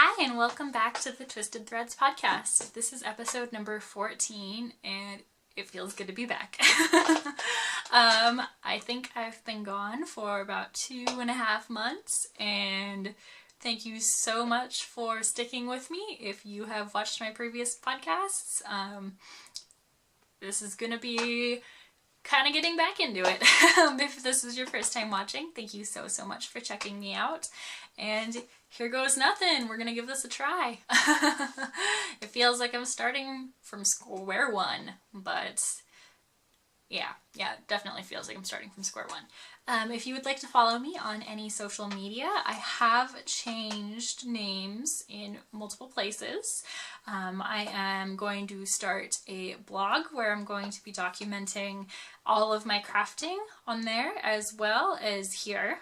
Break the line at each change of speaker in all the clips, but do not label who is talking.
Hi, and welcome back to the Threads Podcast. This is episode number 14, and it feels good to be back. I think I've been gone for about 2.5 months, and thank you so much for sticking with me. If you have watched my previous podcasts, this is going to be kind of getting back into it. If this is your first time watching, thank you so much for checking me out. And here goes nothing. We're gonna give this a try. It feels like I'm starting from square one, but yeah, it definitely feels like I'm starting from square one. If you would like to follow me on any social media, I have changed names in multiple places. I am going to start a blog where I'm going to be documenting all of my crafting on there as well as here.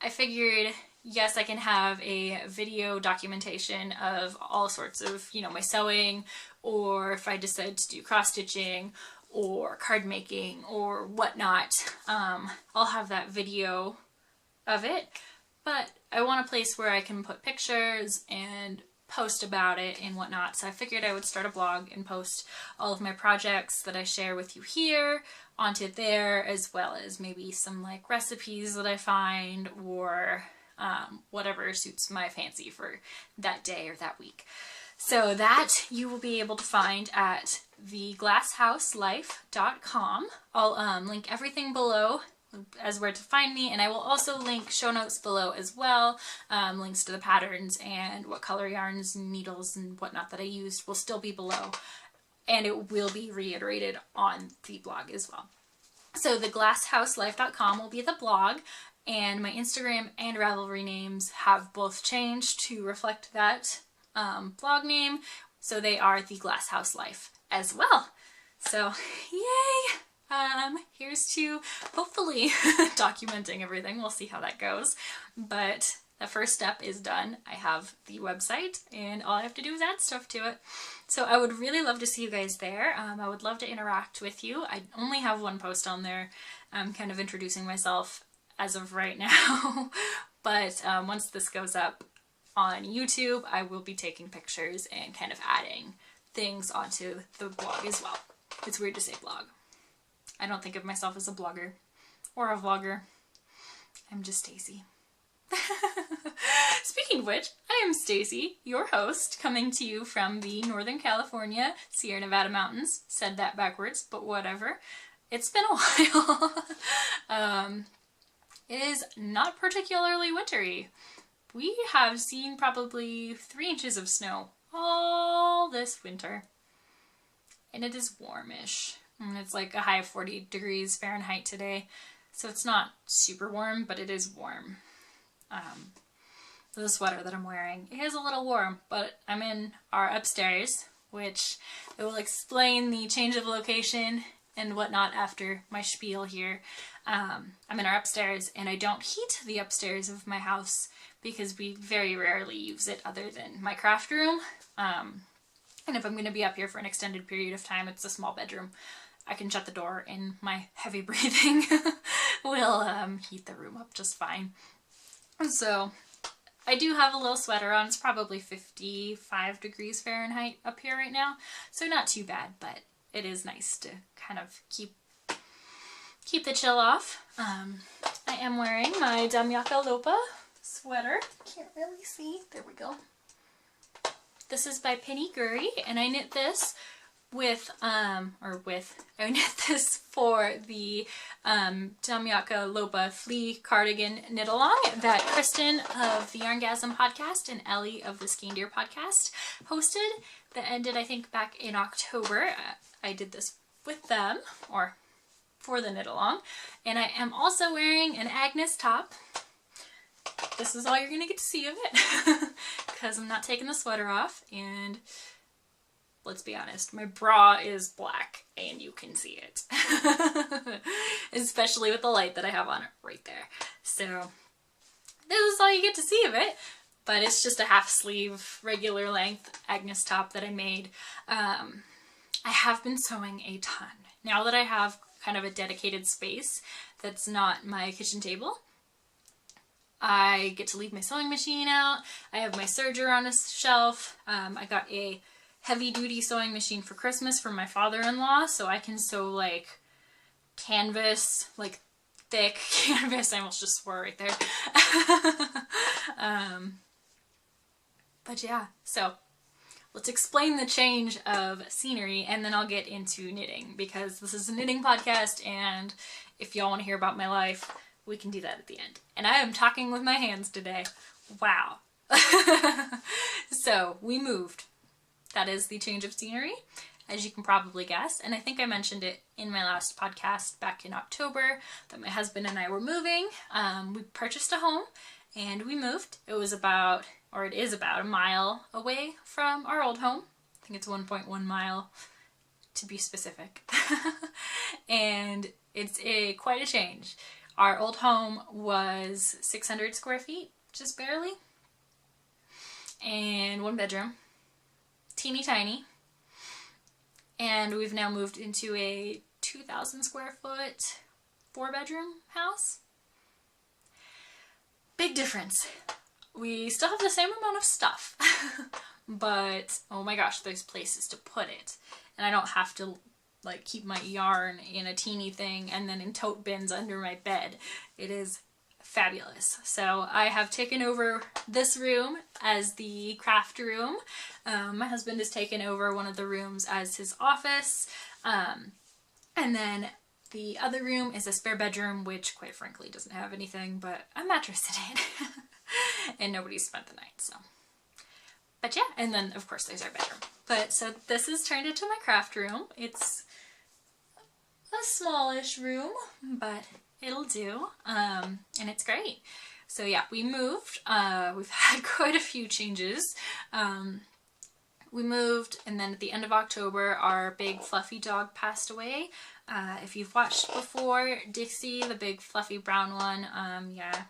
I figured, yes, I can have a video documentation of all sorts of, my sewing, or if I decide to do cross-stitching or card making or whatnot, I'll have that video of it. But I want a place where I can put pictures and post about it and whatnot. So I figured I would start a blog and post all of my projects that I share with you here onto there, as well as maybe some like recipes that I find or whatever suits my fancy for that day or that week. So that you will be able to find at theglasshouselife.com. I'll link everything below as where to find me, and I will also link show notes below as well. Links to the patterns and what color yarns and needles and whatnot that I used will still be below, and it will be reiterated on the blog as well. So theglasshouselife.com will be the blog, and my Instagram and Ravelry names have both changed to reflect that blog name, so they are The Glass House Life as well. So yay! Here's to hopefully documenting everything. We'll see how that goes. But the first step is done. I have the website and all I have to do is add stuff to it. So I would really love to see you guys there. I would love to interact with you. I only have one post on there. I'm kind of introducing myself as of right now. But once this goes up on YouTube, I will be taking pictures and kind of adding things onto the blog as well. It's weird to say blog. I don't think of myself as a blogger or a vlogger. I'm just Stacy. Speaking of which, I am Stacy, your host, coming to you from the Northern California Sierra Nevada mountains. Said that backwards, but whatever. It's been a while. It is not particularly wintry. We have seen probably 3 inches of snow all this winter. And it is warmish. And it's like a high of 40 degrees Fahrenheit today. So it's not super warm, but it is warm. The sweater that I'm wearing is a little warm, but I'm in our upstairs, which I will explain the change of location and whatnot after my spiel here. I'm in our upstairs, and I don't heat the upstairs of my house because we very rarely use it other than my craft room. And if I'm going to be up here for an extended period of time, it's a small bedroom. I can shut the door and my heavy breathing will heat the room up just fine. So I do have a little sweater on. It's probably 55 degrees Fahrenheit up here right now. So not too bad, but it is nice to kind of keep the chill off. I am wearing my LUCA sweater. Can't really see. There we go. This is by Penny Gurry, and I knit this I knit this for the LUCA Flea Cardigan knit along that Kristen of the Yarngasm podcast and Ellie of the Skein Deer podcast hosted. That ended, I think, back in October. I did this with them, or for the knit along, and I am also wearing an Agnes top. This is all you're gonna get to see of it because I'm not taking the sweater off, and let's be honest, my bra is black and you can see it. Especially with the light that I have on it right there. So this is all you get to see of it, but it's just a half sleeve, regular length Agnes top that I made. I have been sewing a ton. Now that I have kind of a dedicated space that's not my kitchen table, I get to leave my sewing machine out. I have my serger on a shelf. I got a heavy duty sewing machine for Christmas from my father-in-law, so I can sew like canvas, like thick canvas. I almost just swore right there. But yeah, so let's explain the change of scenery, and then I'll get into knitting, because this is a knitting podcast, and if y'all want to hear about my life, we can do that at the end. And I am talking with my hands today. Wow. So we moved. That is the change of scenery, as you can probably guess. And I think I mentioned it in my last podcast back in October that my husband and I were moving. We purchased a home and we moved. It is about a mile away from our old home. I think it's 1.1 mile to be specific. And it's quite a change. Our old home was 600 square feet, just barely, and 1 bedroom, teeny tiny, and we've now moved into a 2,000 square foot, 4-bedroom house. Big difference. We still have the same amount of stuff, but oh my gosh, there's places to put it, and I don't have to like keep my yarn in a teeny thing and then in tote bins under my bed. It is fabulous. So I have taken over this room as the craft room. My husband has taken over one of the rooms as his office. And then the other room is a spare bedroom, which quite frankly doesn't have anything but a mattress in it. And nobody's spent the night, so. But yeah, and then of course there's our bedroom. But so this has turned into my craft room. It's a smallish room, but it'll do, and it's great. So yeah, we moved. We've had quite a few changes. We moved, and then at the end of October, our big fluffy dog passed away. If you've watched before, Dixie, the big fluffy brown one, yeah,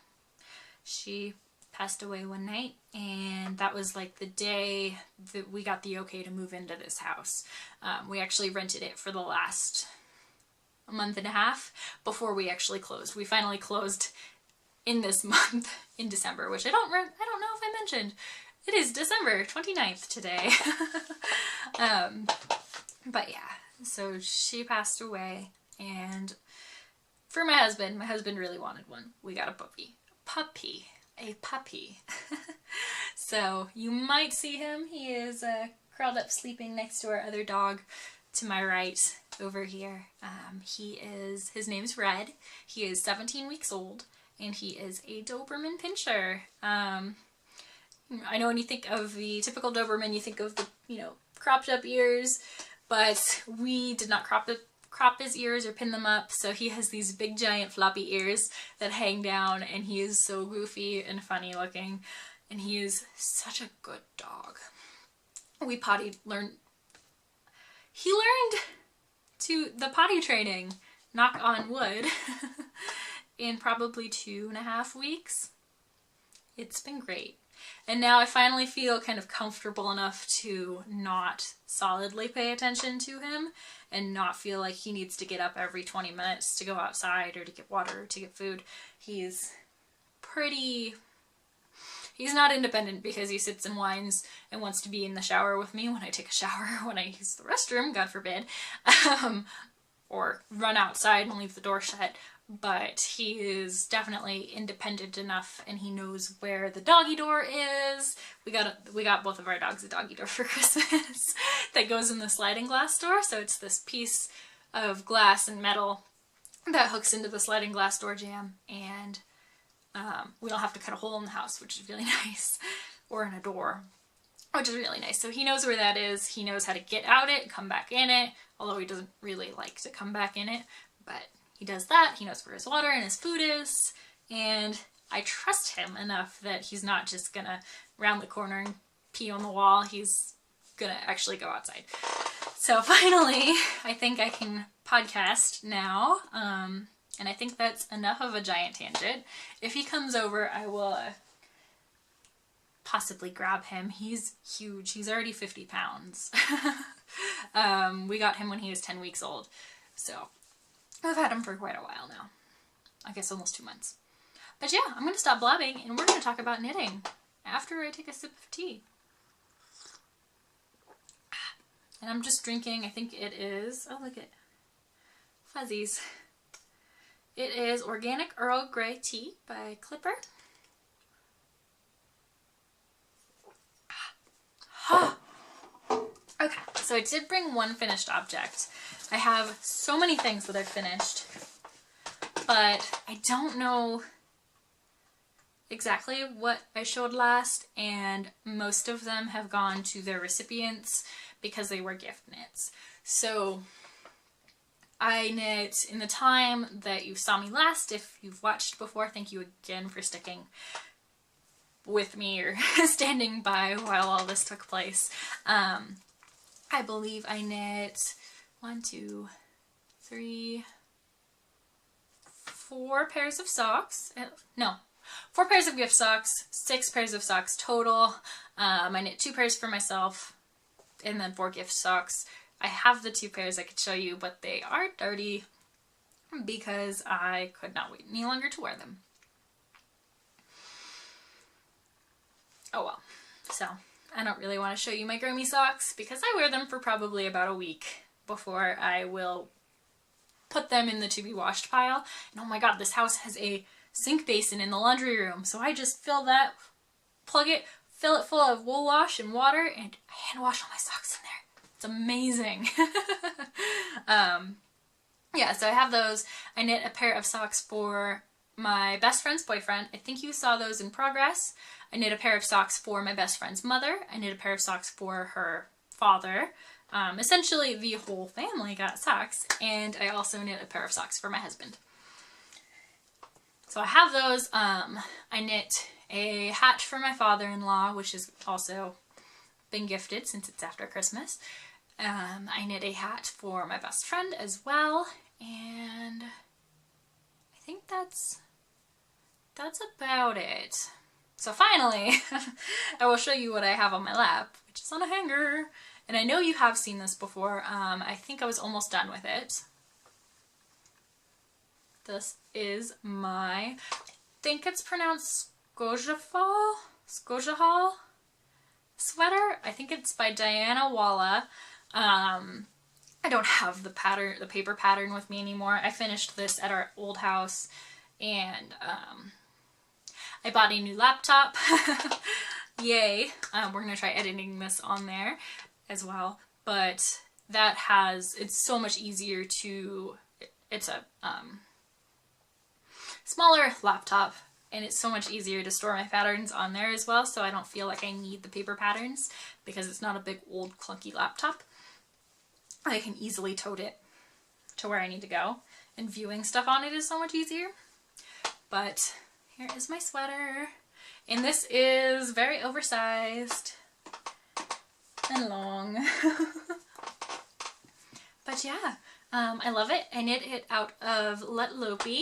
she passed away one night, and that was like the day that we got the okay to move into this house. We actually rented it for the last a month and a half before we actually closed. We finally closed in this month, in December, which I don't know if I mentioned. It is December 29th today. But yeah, so she passed away, and for my husband really wanted one. We got a puppy. So you might see him. He is curled up sleeping next to our other dog to my right over here. His name's Red. He is 17 weeks old, and he is a Doberman Pinscher. I know when you think of the typical Doberman, you think of the, cropped up ears, but we did not crop his ears or pin them up, so he has these big giant floppy ears that hang down, and he is so goofy and funny looking, and he is such a good dog. He learned the potty training, knock on wood, in probably 2.5 weeks. It's been great. And now I finally feel kind of comfortable enough to not solidly pay attention to him and not feel like he needs to get up every 20 minutes to go outside or to get water or to get food. He's not independent because he sits and whines and wants to be in the shower with me when I take a shower, when I use the restroom, God forbid, or run outside and leave the door shut. But he is definitely independent enough, and he knows where the doggy door is. We got both of our dogs a doggy door for Christmas that goes in the sliding glass door. So it's this piece of glass and metal that hooks into the sliding glass door jamb, and we don't have to cut a hole in the house, which is really nice, or in a door, which is really nice. So he knows where that is. He knows how to get out it, come back in it, although he doesn't really like to come back in it, but he does that. He knows where his water and his food is, and I trust him enough that he's not just gonna round the corner and pee on the wall. He's gonna actually go outside. So finally, I think I can podcast now, and I think that's enough of a giant tangent. If he comes over, I will possibly grab him. He's huge. He's already 50 pounds. We got him when he was 10 weeks old, so I've had him for quite a while now. I guess almost 2 months. But yeah, I'm going to stop blabbing and we're going to talk about knitting after I take a sip of tea. And I'm just drinking, I think it is, oh look at fuzzies. It is Organic Earl Grey Tea by Clipper. Okay, so I did bring one finished object. I have so many things that I've finished, but I don't know exactly what I showed last, and most of them have gone to their recipients because they were gift knits. So I knit in the time that you saw me last. If you've watched before, thank you again for sticking with me or standing by while all this took place. I believe I knit 4 pairs of socks. No, 4 pairs of gift socks, 6 pairs of socks total. I knit 2 pairs for myself and then 4 gift socks. I have the 2 pairs I could show you, but they are dirty because I could not wait any longer to wear them. Oh well. So, I don't really want to show you my grimy socks because I wear them for probably about a week before I will put them in the to be washed pile. And oh my god, this house has a sink basin in the laundry room, so I just fill that, plug it, fill it full of wool wash and water, and I hand wash all my socks in there. It's amazing. Yeah, so I have those. I knit a pair of socks for my best friend's boyfriend. I think you saw those in progress. I knit a pair of socks for my best friend's mother. I knit a pair of socks for her father. Essentially, the whole family got socks. And I also knit a pair of socks for my husband. So I have those. I knit a hat for my father-in-law, which has also been gifted since it's after Christmas. I knit a hat for my best friend as well. And I think that's about it. So finally, I will show you what I have on my lap, which is on a hanger. And I know you have seen this before. I think I was almost done with it. This is my, I think it's pronounced Skojahal sweater. I think it's by Diana Walla. I don't have the paper pattern with me anymore. I finished this at our old house, and I bought a new laptop. Yay. We're going to try editing this on there as well. But that it's so much easier it's a smaller laptop, and it's so much easier to store my patterns on there as well, so I don't feel like I need the paper patterns because it's not a big old clunky laptop. I can easily tote it to where I need to go, and viewing stuff on it is so much easier. But here is my sweater, and this is very oversized and long. But yeah, I love it. I knit it out of Lettlopi.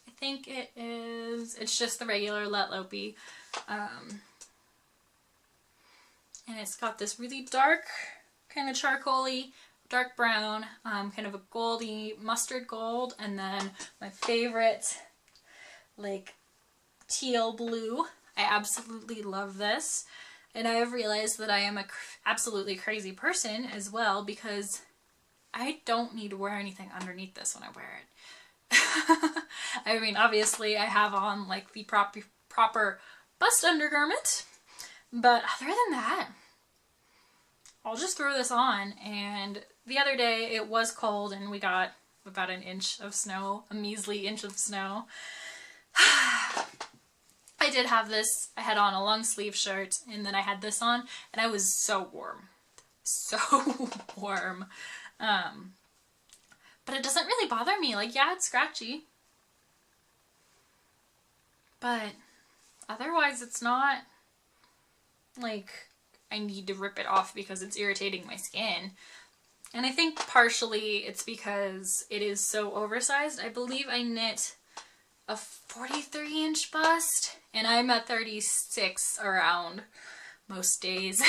I think it's just the regular Lettlopi. And it's got this really dark, kind of charcoaly, dark brown, kind of a goldy mustard gold, and then my favorite, like, teal blue. I absolutely love this. And I have realized that I am a absolutely crazy person as well, because I don't need to wear anything underneath this when I wear it. I mean, obviously I have on like the proper bust undergarment, but other than that, I'll just throw this on. And the other day it was cold and we got about an inch of snow, a measly inch of snow. I did have this, I had on a long sleeve shirt, and then I had this on, and I was so warm. So warm. But it doesn't really bother me. Like, yeah, it's scratchy. But otherwise it's not like I need to rip it off because it's irritating my skin. And I think partially it's because it is so oversized. I believe I knit a 43-inch bust, and I'm at 36 around most days,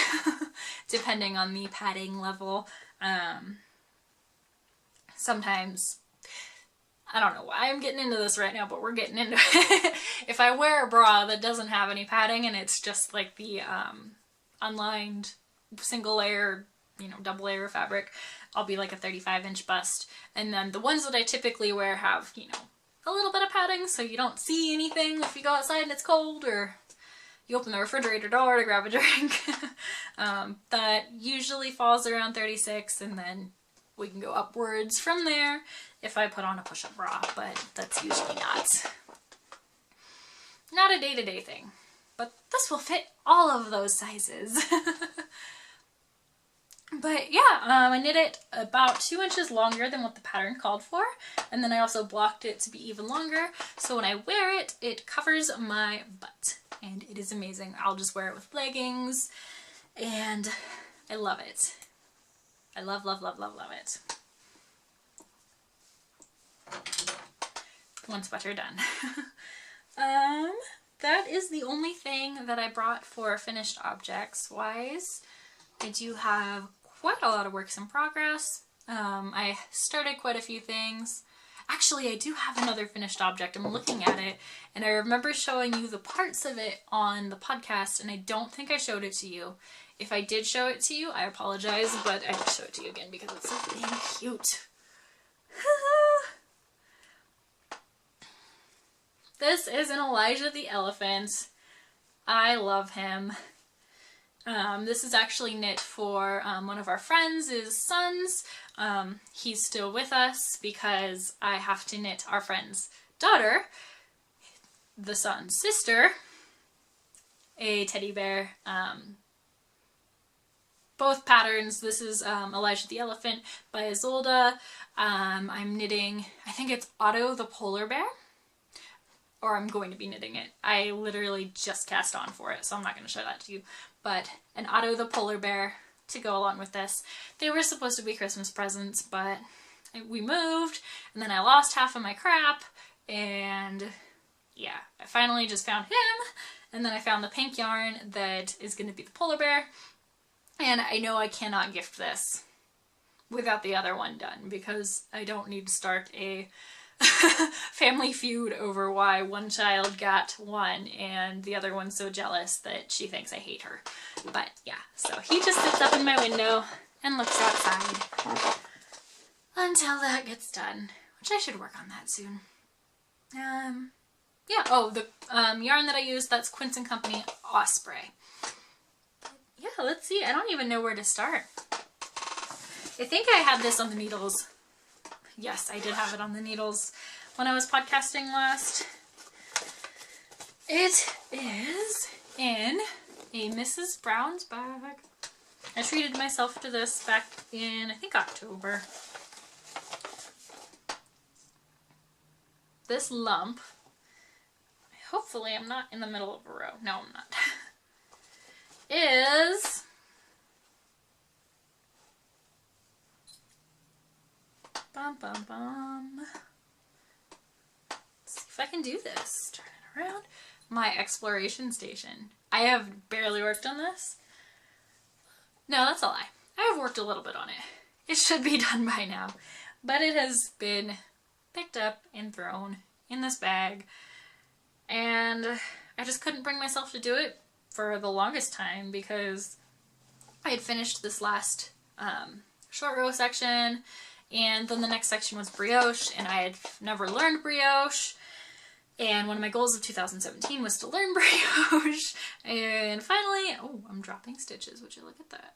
depending on the padding level. Sometimes I don't know why I'm getting into this right now, but we're getting into it. If I wear a bra that doesn't have any padding and it's just like the unlined single layer, double layer of fabric, I'll be like a 35-inch bust. And then the ones that I typically wear have, a little bit of padding so you don't see anything if you go outside and it's cold, or you open the refrigerator door to grab a drink. That usually falls around 36, and then we can go upwards from there if I put on a push-up bra, but that's usually not a day-to-day thing. But this will fit all of those sizes. But yeah, I knit it about 2 inches longer than what the pattern called for, and then I also blocked it to be even longer, so when I wear it, it covers my butt, and it is amazing. I'll just wear it with leggings, and I love it. I love, love, love, love, love it. One sweater done. That is the only thing that I brought for finished objects wise. I do have quite a lot of works in progress. I started quite a few things. Actually, I do have another finished object. I'm looking at it, and I remember showing you the parts of it on the podcast, and I don't think I showed it to you. If I did show it to you, I apologize, but I will show it to you again because it's so damn cute. This is an Elijah the Elephant. I love him. This is actually knit for one of our friends' sons. He's still with us because I have to knit our friend's daughter, the son's sister, a teddy bear. Both patterns. This is Elijah the Elephant by Isolde. I'm knitting, I think it's Otto the Polar Bear. Or I'm going to be knitting it. I literally just cast on for it, so I'm not going to show that to you. But an Otto the Polar Bear to go along with this. They were supposed to be Christmas presents, but we moved, and then I lost half of my crap, and yeah, I finally just found him, and then I found the pink yarn that is going to be the polar bear, and I know I cannot gift this without the other one done, because I don't need to start a family feud over why one child got one and the other one's so jealous that she thinks I hate her. But yeah, so he just sits up in my window and looks outside until that gets done, which I should work on that soon. Yeah, oh, the yarn that I use, that's Quince & Company Osprey. Yeah, let's see, I don't even know where to start. I think I had this on the needles. Yes, I did have it on the needles when I was podcasting last. It is in a Mrs. Brown's bag. I treated myself to this back in, I think, October. This lump, hopefully I'm not in the middle of a row. No, I'm not. Is bum bum bum. Let's see if I can do this. Turn it around. My exploration station. I have barely worked on this. No, that's a lie. I have worked a little bit on it. It should be done by now. But it has been picked up and thrown in this bag. And I just couldn't bring myself to do it for the longest time because I had finished this last short row section, and then the next section was brioche, and I had never learned brioche, and one of my goals of 2017 was to learn brioche, and finally, oh, I'm dropping stitches, would you look at that?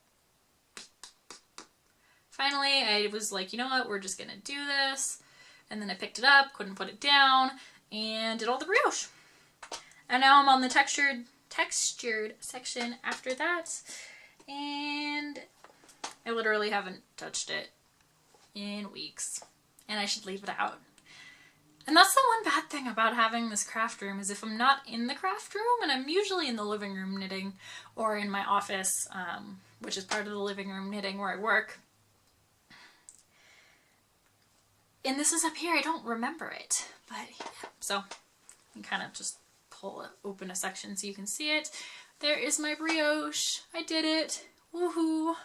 Finally, I was like, you know what, we're just gonna do this, and then I picked it up, couldn't put it down, and did all the brioche. And now I'm on the textured section after that, and I literally haven't touched it in weeks, and I should leave it out. And that's the one bad thing about having this craft room, is if I'm not in the craft room, and I'm usually in the living room knitting, or in my office, which is part of the living room knitting where I work, and this is up here, I don't remember it, but yeah, so I can kind of just open a section so you can see it. There is my brioche. I did it. Woohoo!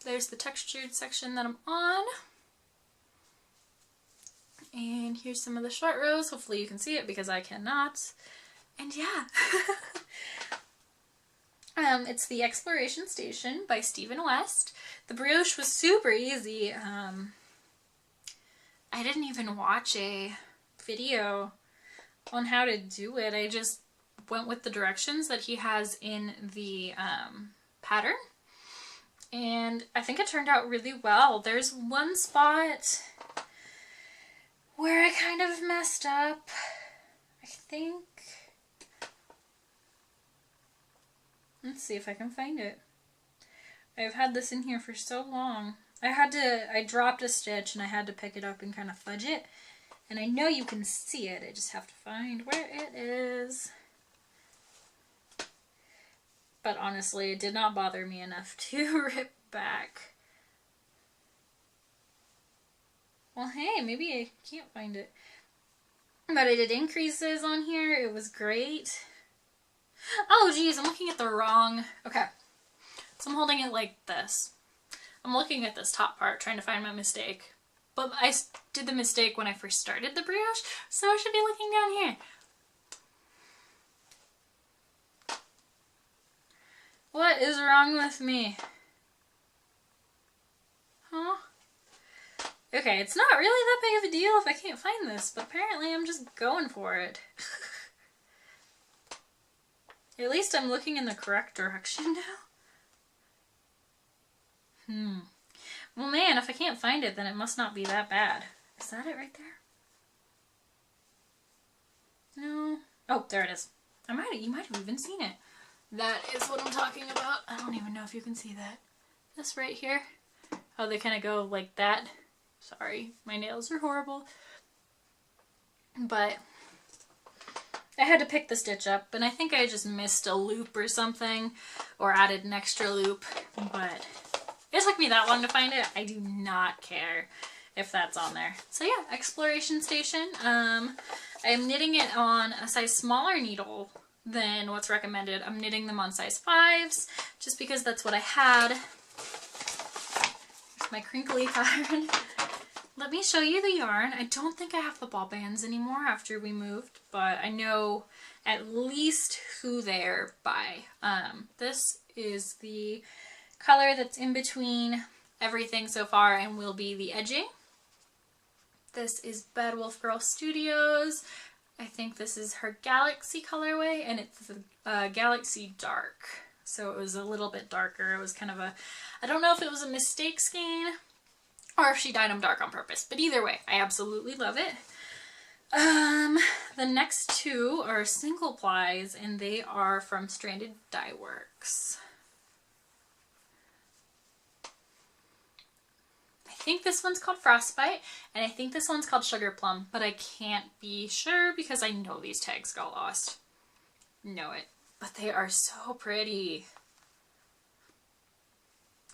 There's the textured section that I'm on. And here's some of the short rows. Hopefully you can see it because I cannot. And yeah. It's the Exploration Station by Stephen West. The brioche was super easy. I didn't even watch a video on how to do it. I just went with the directions that he has in the pattern. And I think it turned out really well. There's one spot where I kind of messed up. I think... Let's see if I can find it. I've had this in here for so long. I dropped a stitch and I had to pick it up and kind of fudge it. And I know you can see it. I just have to find where it is. But honestly, it did not bother me enough to rip back. Well, hey, maybe I can't find it. But I did increases on here. It was great. Oh, geez, I'm looking at the wrong... Okay. So I'm holding it like this. I'm looking at this top part, trying to find my mistake. But I did the mistake when I first started the brioche, so I should be looking down here. What is wrong with me? Huh? Okay, it's not really that big of a deal if I can't find this, but apparently I'm just going for it. At least I'm looking in the correct direction now. Well, man, if I can't find it, then it must not be that bad. Is that it right there? No. Oh, there it is. You might have even seen it. That is what I'm talking about. I don't even know if you can see that. This right here. Oh, they kind of go like that. Sorry, my nails are horrible. But I had to pick the stitch up, and I think I just missed a loop or something, or added an extra loop, but it took me that long to find it. I do not care if that's on there. So yeah, Exploration Station. I'm knitting it on a size smaller needle than what's recommended. I'm knitting them on size 5s, just because that's what I had. Here's my crinkly pattern. Let me show you the yarn. I don't think I have the ball bands anymore after we moved, but I know at least who they're by. This is the color that's in between everything so far and will be the edging. This is Bed Wolf Girl Studios. I think this is her Galaxy colorway, and it's the Galaxy Dark. So it was a little bit darker. It was kind of a, I don't know if it was a mistake skein or if she dyed them dark on purpose, but either way, I absolutely love it. The next two are single plies, and they are from Stranded Dye Works. I think this one's called Frostbite, and I think this one's called Sugar Plum, but I can't be sure because I know these tags got lost. Know it. But they are so pretty.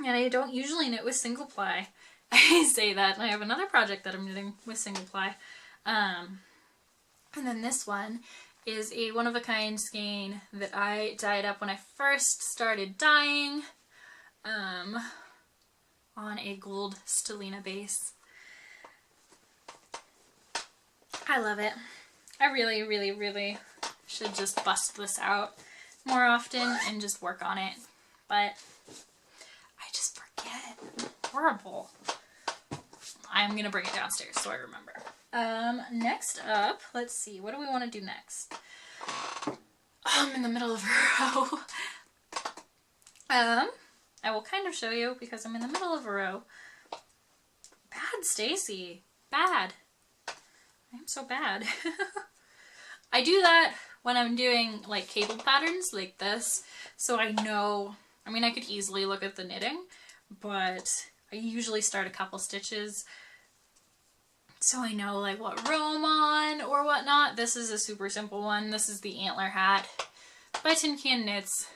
And I don't usually knit with single ply. I say that, and I have another project that I'm knitting with single ply. And then this one is a one-of-a-kind skein that I dyed up when I first started dyeing. On a gold stellina base. I love it. I really, really, really should just bust this out more often and just work on it. But I just forget. Horrible. I'm gonna bring it downstairs so I remember. Next up, let's see, what do we want to do next? I'm in the middle of a row. I will kind of show you because I'm in the middle of a row. Bad, Stacy. Bad. I'm so bad. I do that when I'm doing like cable patterns like this, so I know, I mean I could easily look at the knitting, but I usually start a couple stitches so I know like what row I'm on or whatnot. This is a super simple one. This is the Antler Hat by Tin Can Knits.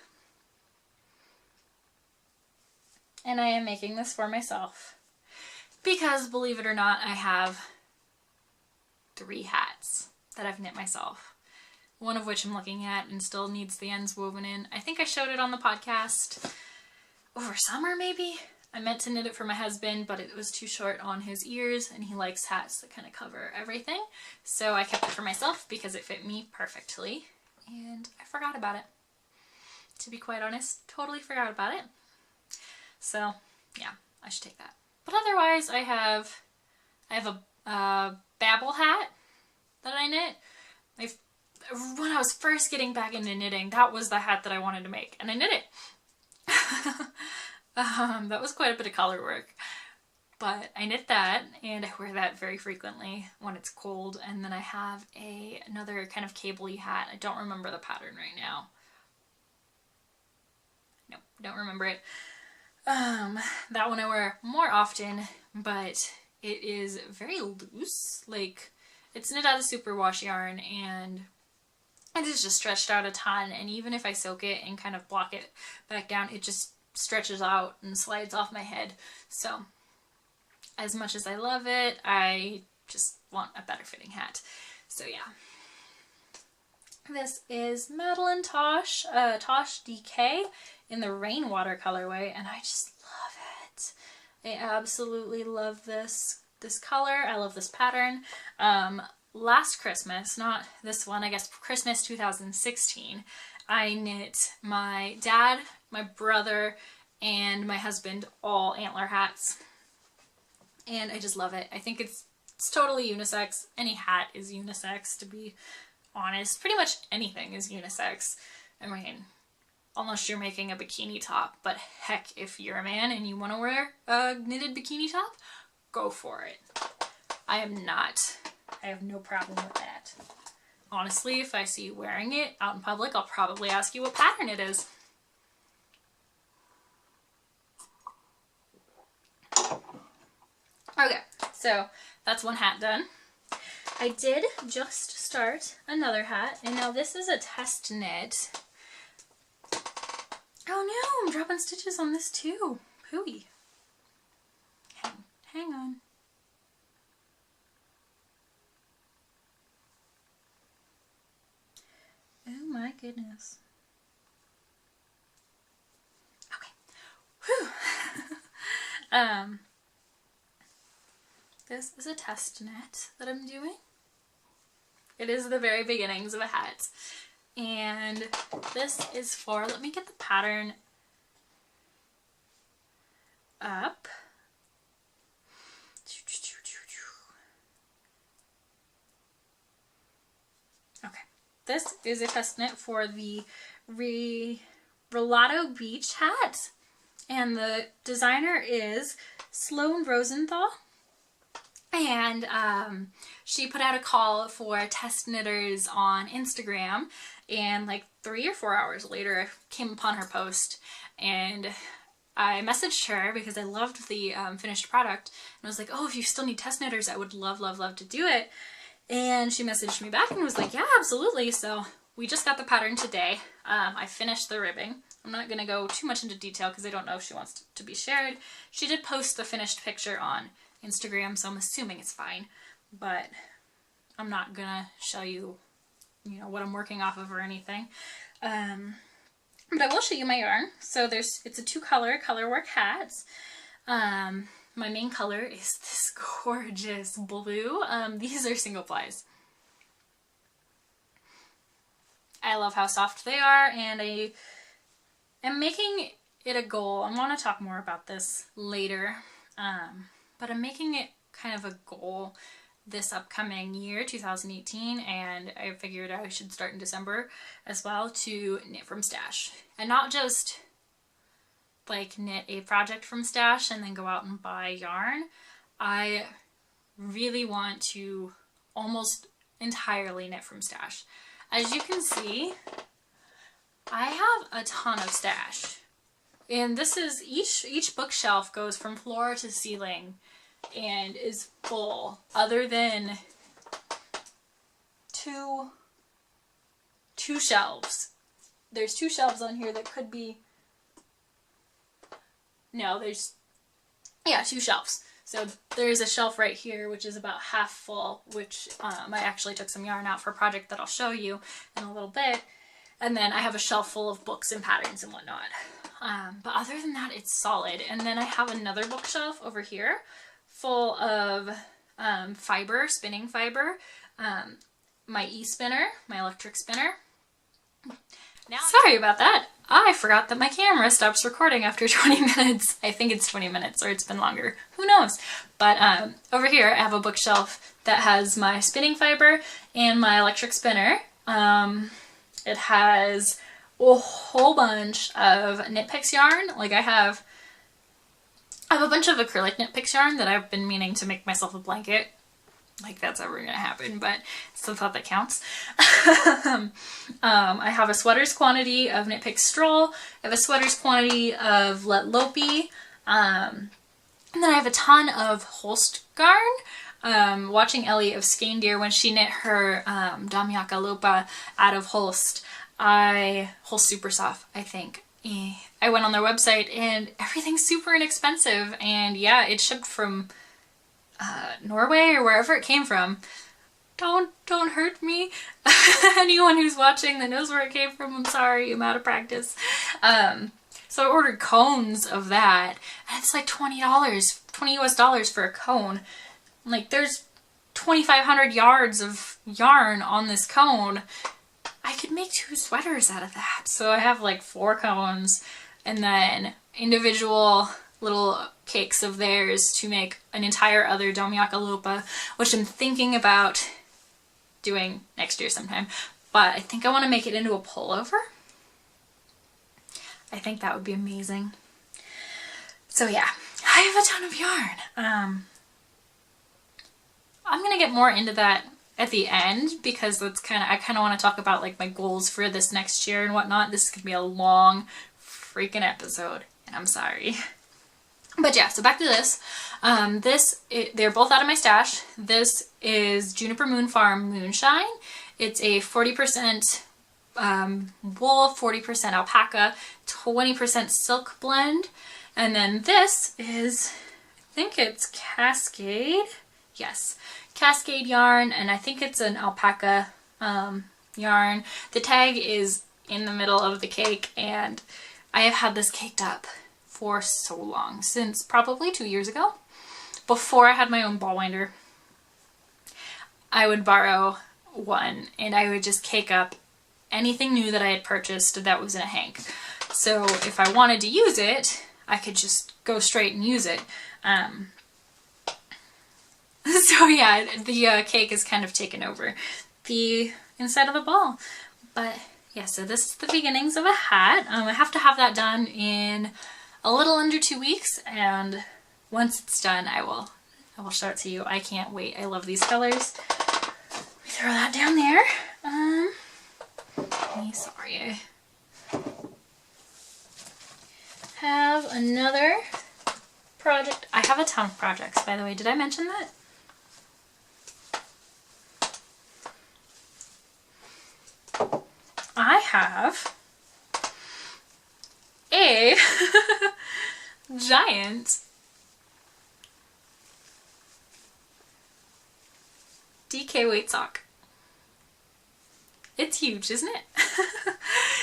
And I am making this for myself because, believe it or not, I have 3 hats that I've knit myself. One of which I'm looking at and still needs the ends woven in. I think I showed it on the podcast over summer maybe. I meant to knit it for my husband, but it was too short on his ears, and he likes hats that kind of cover everything. So I kept it for myself because it fit me perfectly, and I forgot about it. To be quite honest, totally forgot about it. So yeah, I should take that. But otherwise, I have a Babel hat that I knit. When I was first getting back into knitting, that was the hat that I wanted to make, and I knit it. That was quite a bit of color work, but I knit that, and I wear that very frequently when it's cold. And then I have another kind of cable-y hat. I don't remember the pattern right now. Nope, don't remember it. That one I wear more often, but it is very loose. Like, it's knit out of superwash yarn, and it is just stretched out a ton, and even if I soak it and kind of block it back down, it just stretches out and slides off my head. So as much as I love it, I just want a better fitting hat. So yeah. This is MadelineTosh, Tosh DK in the Rainwater colorway, and I just love it. I absolutely love this color. I love this pattern. Last Christmas, not this one, I guess Christmas 2016, I knit my dad, my brother, and my husband all Antler hats. And I just love it. I think it's totally unisex. Any hat is unisex, to be honest. Pretty much anything is unisex. I mean, unless you're making a bikini top. But heck, if you're a man and you want to wear a knitted bikini top, go for it. I have no problem with that. Honestly, if I see you wearing it out in public, I'll probably ask you what pattern it is. Okay, so that's one hat done. I did just start another hat, and now this is a test knit. Oh no, I'm dropping stitches on this too. Hooey. Hang on. Oh my goodness. Okay. Whew. This is a test knit that I'm doing. It is the very beginnings of a hat. And this is for, let me get the pattern up. Okay. This is a test knit for the Reroll Beach Hat. And the designer is Sloan Rosenthal. And she put out a call for test knitters on Instagram, and like 3 or 4 hours later I came upon her post, and I messaged her because I loved the finished product, and I was like, oh, if you still need test knitters, I would love, love, love to do it. And she messaged me back and was like, yeah, absolutely. So we just got the pattern today. I finished the ribbing. I'm not going to go too much into detail because I don't know if she wants to be shared. She did post the finished picture on Instagram, so I'm assuming it's fine, but I'm not gonna show you, what I'm working off of or anything. But I will show you my yarn. So it's a 2-color colorwork hat. My main color is this gorgeous blue. These are single plies. I love how soft they are, and I am making it a goal. I want to talk more about this later. But I'm making it kind of a goal this upcoming year, 2018, and I figured I should start in December as well to knit from stash. And not just like knit a project from stash and then go out and buy yarn. I really want to almost entirely knit from stash. As you can see, I have a ton of stash. And this is, each bookshelf goes from floor to ceiling and is full, other than two shelves. There's 2 shelves on here that could be, no, there's, yeah, 2 shelves. So there's a shelf right here, which is about half full, which I actually took some yarn out for a project that I'll show you in a little bit. And then I have a shelf full of books and patterns and whatnot. But other than that, it's solid. And then I have another bookshelf over here full of fiber, spinning fiber, my e-spinner, my electric spinner. Now, sorry about that. I forgot that my camera stops recording after 20 minutes. I think it's 20 minutes, or it's been longer. Who knows? But over here, I have a bookshelf that has my spinning fiber and my electric spinner. It has a whole bunch of Knit Picks yarn. Like I have a bunch of acrylic Knit Picks yarn that I've been meaning to make myself a blanket. Like that's ever gonna happen, but still thought that counts. I have a sweater's quantity of Knit Picks Stroll. I have a sweater's quantity of Lettlopi. And then I have a ton of Holst yarn. Watching Ellie of Skein when she knit her Damyaka Lopa out of Holst. Holst Super Soft, I think. I went on their website and everything's super inexpensive. And yeah, it shipped from Norway or wherever it came from. Don't hurt me. Anyone who's watching that knows where it came from, I'm sorry, I'm out of practice. So I ordered cones of that, and it's like $20, $20 US for a cone. Like there's 2,500 yards of yarn on this cone. I could make 2 sweaters out of that. So I have like 4 cones and then individual little cakes of theirs to make an entire other Damyaka Lopa, which I'm thinking about doing next year sometime. But I think I want to make it into a pullover. I think that would be amazing. So yeah, I have a ton of yarn. I'm gonna get more into that at the end because that's I kind of want to talk about like my goals for this next year and whatnot. This is gonna be a long freaking episode, and I'm sorry. But yeah, so back to this. They're both out of my stash. This is Juniper Moon Farm Moonshine. It's a 40% wool, 40% alpaca, 20% silk blend. And then this is, I think it's Cascade. Yes, Cascade yarn, and I think it's an alpaca yarn. The tag is in the middle of the cake, and I have had this caked up for so long, since probably 2 years ago. Before I had my own ball winder, I would borrow one and I would just cake up anything new that I had purchased that was in a hank. So if I wanted to use it, I could just go straight and use it. So yeah, the cake is kind of taken over the inside of the ball. But yeah, so this is the beginnings of a hat. I have to have that done in a little under 2 weeks, and once it's done, I will show it to you. I can't wait. I love these colors. Let me throw that down there. Sorry. I have another project. I have a ton of projects, by the way. Did I mention that? I have a giant DK weight sock. It's huge, isn't it?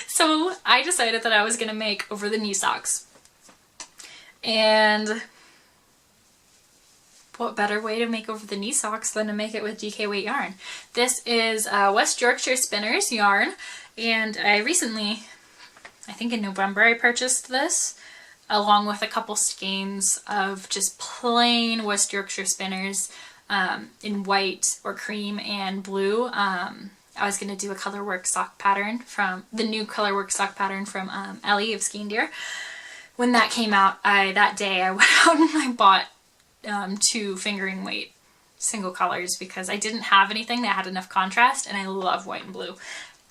So I decided that I was going to make over the knee socks. And what better way to make over the knee socks than to make it with DK weight yarn? This is West Yorkshire Spinners yarn, and I recently, I think in November, I purchased this along with a couple skeins of just plain West Yorkshire Spinners in white or cream and blue. I was going to do a colorwork sock pattern from the new colorwork sock pattern from Ellie of Skein. When that came out, that day I went out and I bought 2 fingering weight single colors because I didn't have anything that had enough contrast, and I love white and blue,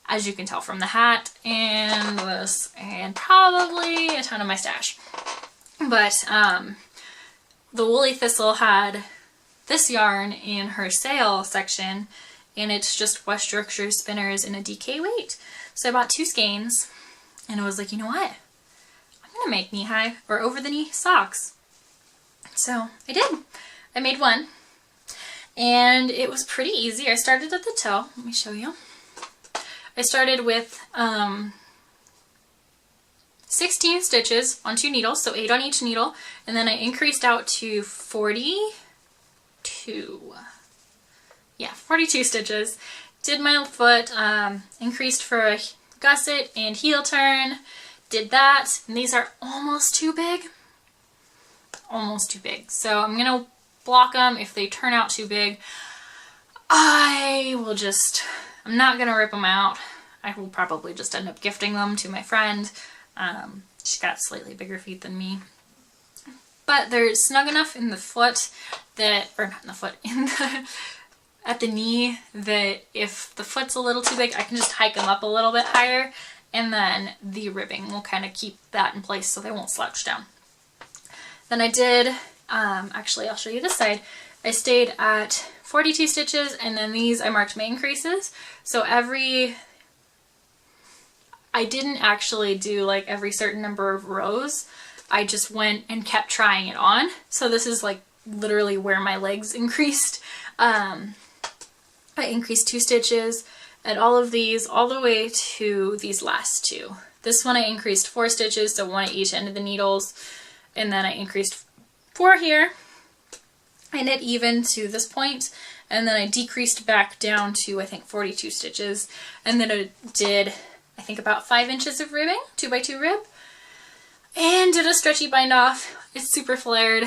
as you can tell from the hat and this and probably a ton of my stash. But the Woolly Thistle had this yarn in her sale section, and it's just West Yorkshire Spinners in a DK weight. So I bought 2 skeins, and I was like, you know what? I'm gonna make knee-high or over-the-knee socks. So I did. I made one, and it was pretty easy. I started at the toe. Let me show you. I started with 16 stitches on 2 needles, so 8 on each needle, and then I increased out to 42. Yeah, 42 stitches. Did my foot, increased for a gusset and heel turn, did that, and these are almost too big. Almost too big. So I'm gonna block them. If they turn out too big, I'm not gonna rip them out. I will probably just end up gifting them to my friend. She's got slightly bigger feet than me. But they're snug enough in the foot that, or not in the foot, at the knee, that if the foot's a little too big, I can just hike them up a little bit higher, and then the ribbing will kind of keep that in place so they won't slouch down. Then I did, actually I'll show you this side. I stayed at 42 stitches, and then these I marked my increases. So I didn't actually do like every certain number of rows. I just went and kept trying it on. So this is like literally where my legs increased. I increased 2 stitches at all of these all the way to these last 2. This one I increased 4 stitches, so 1 at each end of the needles, and then I increased 4 here. I knit even to this point, and then I decreased back down to I think 42 stitches, and then I did I think about 5 inches of ribbing, 2x2 rib, and did a stretchy bind off. It's super flared.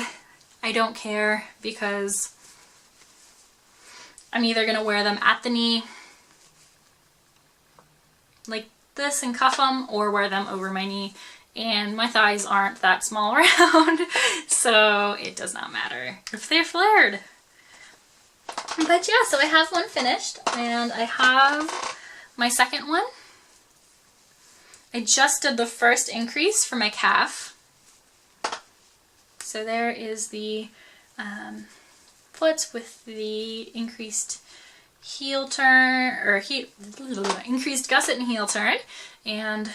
I don't care because I'm either going to wear them at the knee like this and cuff them, or wear them over my knee, and my thighs aren't that small around, so it does not matter if they're flared. But yeah, so I have one finished, and I have my second one. I just did the first increase for my calf. So there is the foot with the increased heel turn, or increased gusset and heel turn, and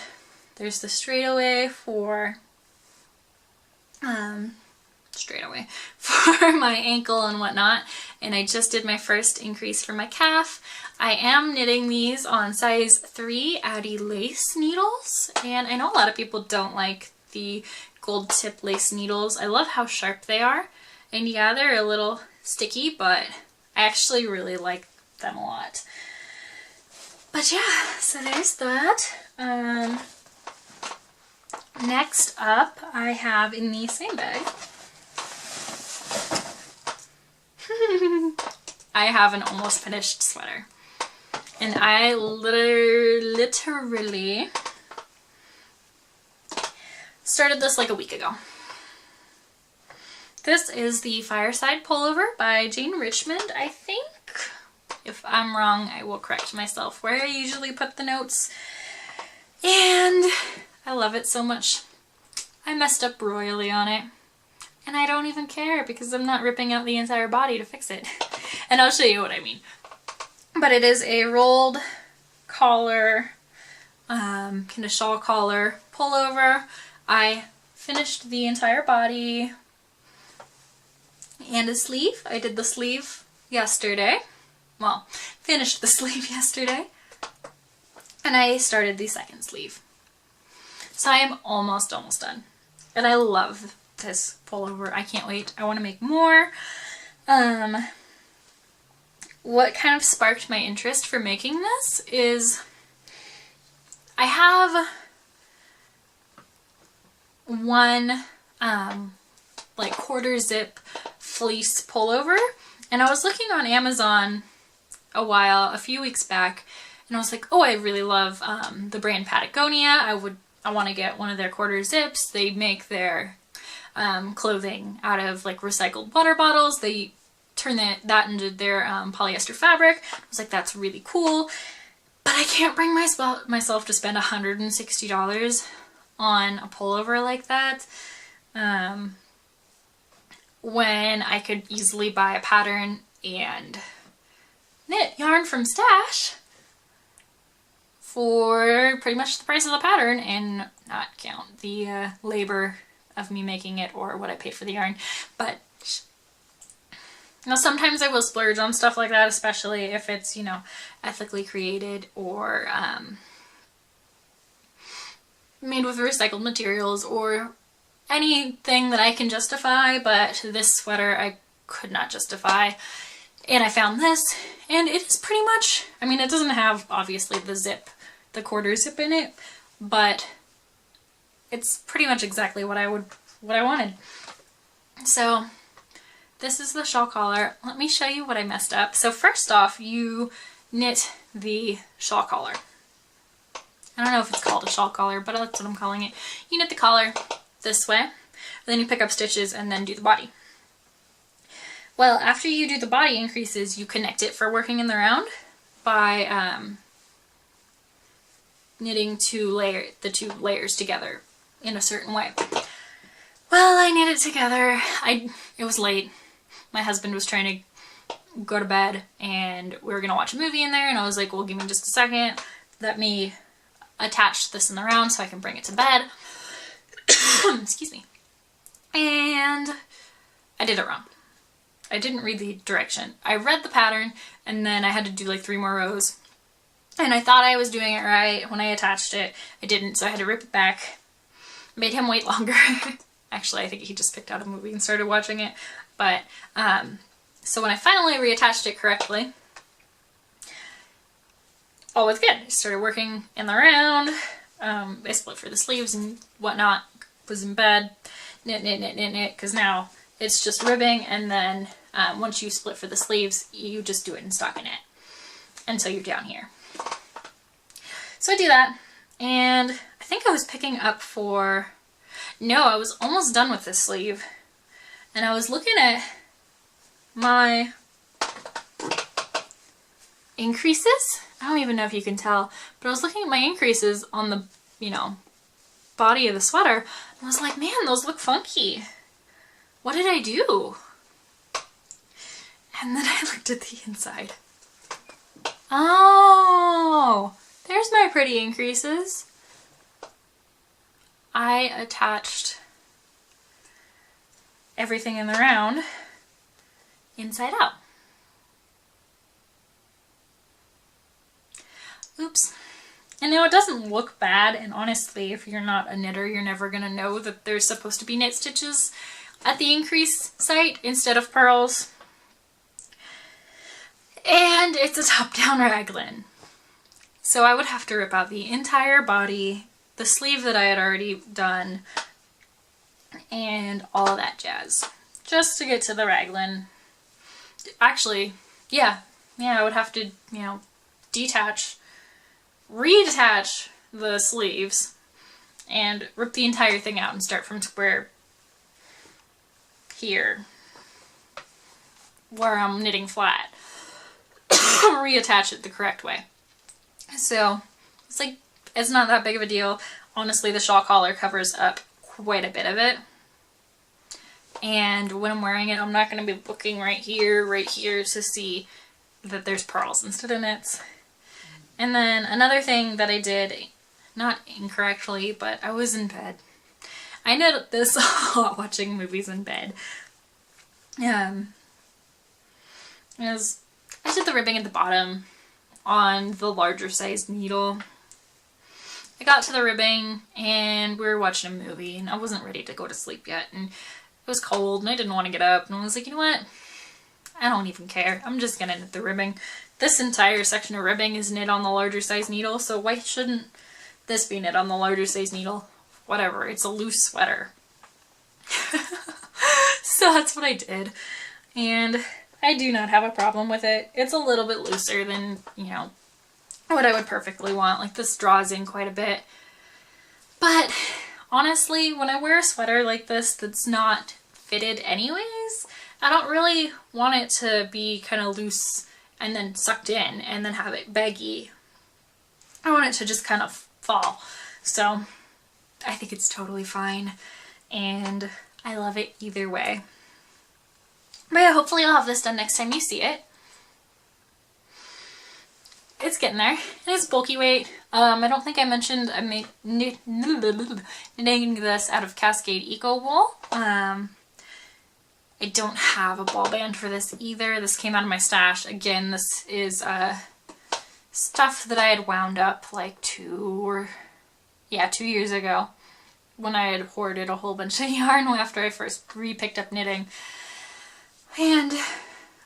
there's the straightaway for my ankle and whatnot, and I just did my first increase for my calf. I am knitting these on size 3 Addy lace needles, and I know a lot of people don't like the gold tip lace needles. I love how sharp they are, and yeah, they're a little sticky, but I actually really like them a lot. But yeah, so there's that. Next up, I have in the same bag, I have an almost finished sweater. And I literally started this like a week ago. This is the Fireside Pullover by Jane Richmond, I think. If I'm wrong, I will correct myself where I usually put the notes. And I love it so much. I messed up royally on it. And I don't even care because I'm not ripping out the entire body to fix it. And I'll show you what I mean. But it is a rolled collar, kind of shawl collar pullover. I finished the entire body and a sleeve. I did the sleeve yesterday. Well, finished the sleeve yesterday. And I started the second sleeve. So I am almost done. And I love this pullover. I can't wait. I want to make more. What kind of sparked my interest for making this is I have one like quarter zip fleece pullover, and I was looking on Amazon a few weeks back, and I was like, oh, I really love the brand Patagonia. I want to get one of their quarter zips. They make their clothing out of like recycled water bottles. They turn that into their polyester fabric. I was like, that's really cool, but I can't bring myself to spend $160 on a pullover like that when I could easily buy a pattern and knit yarn from Stash for pretty much the price of the pattern and not count the labor of me making it or what I paid for the yarn. But Now sometimes I will splurge on stuff like that, especially if it's, you know, ethically created or made with recycled materials or anything that I can justify, but this sweater I could not justify. And I found this, and it is pretty much, I mean, it doesn't have obviously the zip, the quarter zip in it, but it's pretty much exactly what I wanted. So this is the shawl collar. Let me show you what I messed up. So first off, you knit the shawl collar. I don't know if it's called a shawl collar, but that's what I'm calling it. You knit the collar this way, then you pick up stitches and then do the body. Well, after you do the body increases, you connect it for working in the round by knitting the two layers together in a certain way. Well, I knit it together. It was late. My husband was trying to go to bed and we were going to watch a movie in there, and I was like, well, give me just a second. Let me attach this in the round so I can bring it to bed. Excuse me. And I did it wrong. I didn't read the direction. I read the pattern and then I had to do like 3 more rows. And I thought I was doing it right when I attached it. I didn't, so I had to rip it back. Made him wait longer. Actually, I think he just picked out a movie and started watching it. But, so when I finally reattached it correctly, all was good. I started working in the round. I split for the sleeves and whatnot. Was in bed. Knit, because now it's just ribbing, and then once you split for the sleeves, you just do it in stockinette until you're down here. So I do that, and I think I was picking up for, no, I was almost done with this sleeve, and I was looking at my increases. I don't even know if you can tell, but I was looking at my increases on the, you know, body of the sweater, and I was like, man, those look funky. What did I do? And then I looked at the inside. Oh, there's my pretty increases. I attached everything in the round inside out. Oops. And now it doesn't look bad, and honestly, if you're not a knitter, you're never gonna know that there's supposed to be knit stitches at the increase site instead of purls. And it's a top-down raglan. So I would have to rip out the entire body, the sleeve that I had already done, and all of that jazz, just to get to the raglan. Actually, yeah, I would have to, you know, reattach the sleeves and rip the entire thing out and start from square here where I'm knitting flat. Reattach it the correct way. So it's like, it's not that big of a deal. Honestly, the shawl collar covers up quite a bit of it. And when I'm wearing it, I'm not going to be looking right here to see that there's purls instead of knits. And then another thing that I did, not incorrectly, but I was in bed. I knit this a lot watching movies in bed. I did the ribbing at the bottom on the larger sized needle. I got to the ribbing and we were watching a movie and I wasn't ready to go to sleep yet, and it was cold and I didn't want to get up, and I was like, you know what? I don't even care. I'm just gonna knit the ribbing. This entire section of ribbing is knit on the larger size needle, so why shouldn't this be knit on the larger size needle? Whatever, it's a loose sweater. So that's what I did, and I do not have a problem with it. It's a little bit looser than, you know, what I would perfectly want. Like, this draws in quite a bit. But honestly, when I wear a sweater like this that's not fitted anyways, I don't really want it to be kind of loose and then sucked in and then have it baggy. I want it to just kind of fall. So I think it's totally fine, and I love it either way. But yeah, hopefully I'll have this done next time you see it. It's getting there, and it's bulky weight. I don't think I mentioned I'm knitting this out of Cascade Ecowool. I don't have a ball band for this either. This came out of my stash. Again, this is stuff that I had wound up like 2 years ago when I had hoarded a whole bunch of yarn after I first re-picked up knitting. And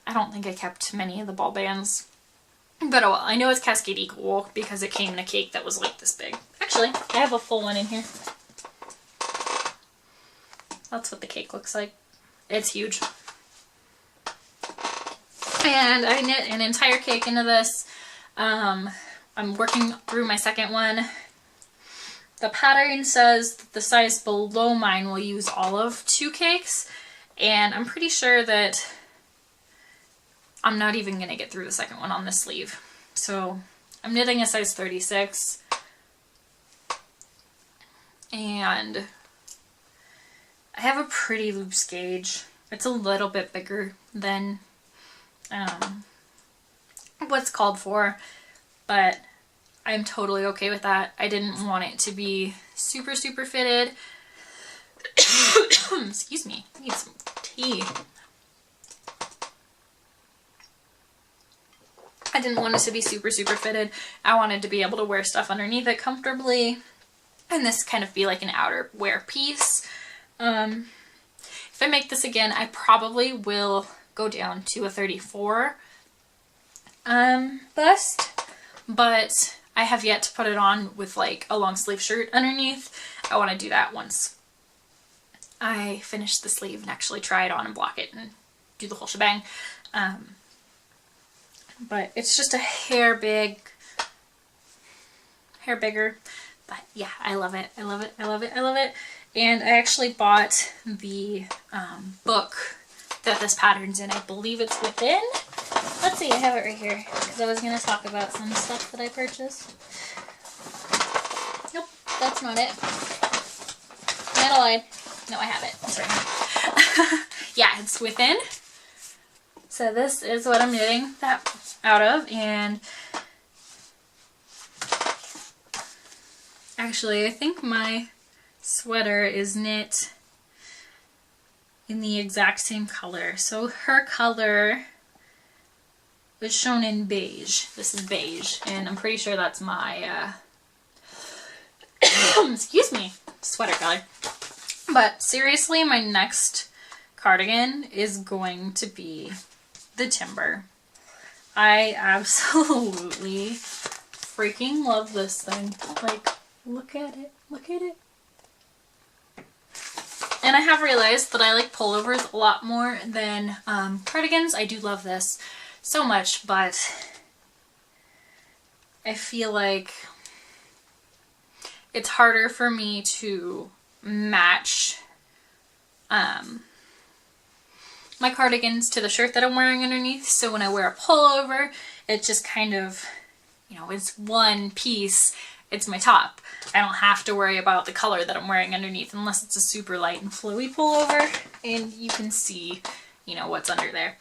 I don't think I kept many of the ball bands. But oh well, I know it's Cascade Ecowool because it came in a cake that was like this big. Actually, I have a full one in here. That's what the cake looks like. It's huge. And I knit an entire cake into this. I'm working through my second one. The pattern says that the size below mine will use all of 2 cakes. And I'm pretty sure that I'm not even going to get through the second one on this sleeve. So I'm knitting a size 36. And I have a pretty loose gauge. It's a little bit bigger than what's called for, but I'm totally okay with that. I didn't want it to be super, super fitted. Excuse me, I need some tea. I didn't want it to be super, super fitted. I wanted to be able to wear stuff underneath it comfortably, and this kind of be like an outerwear piece. If I make this again, I probably will go down to a 34 bust, but I have yet to put it on with like a long sleeve shirt underneath. I want to do that once I finish the sleeve and actually try it on and block it and do the whole shebang. But it's just a hair bigger, but yeah, I love it. I love it. I love it. I love it. And I actually bought the book that this pattern's in. I believe it's within. Let's see, I have it right here because I was going to talk about some stuff that I purchased. Nope, that's not it. Madeline. No, I have it. It's right here. Yeah, it's within. So this is what I'm knitting that out of, and actually I think my sweater is knit in the exact same color. So her color was shown in beige. This is beige, and I'm pretty sure that's my excuse me, sweater color. But seriously, my next cardigan is going to be the timber. I absolutely freaking love this thing. Like, look at it. Look at it. And I have realized that I like pullovers a lot more than cardigans. I do love this so much, but I feel like it's harder for me to match my cardigans to the shirt that I'm wearing underneath. So when I wear a pullover, it just kind of, you know, it's one piece. It's my top. I don't have to worry about the color that I'm wearing underneath unless it's a super light and flowy pullover, and you can see, you know, what's under there.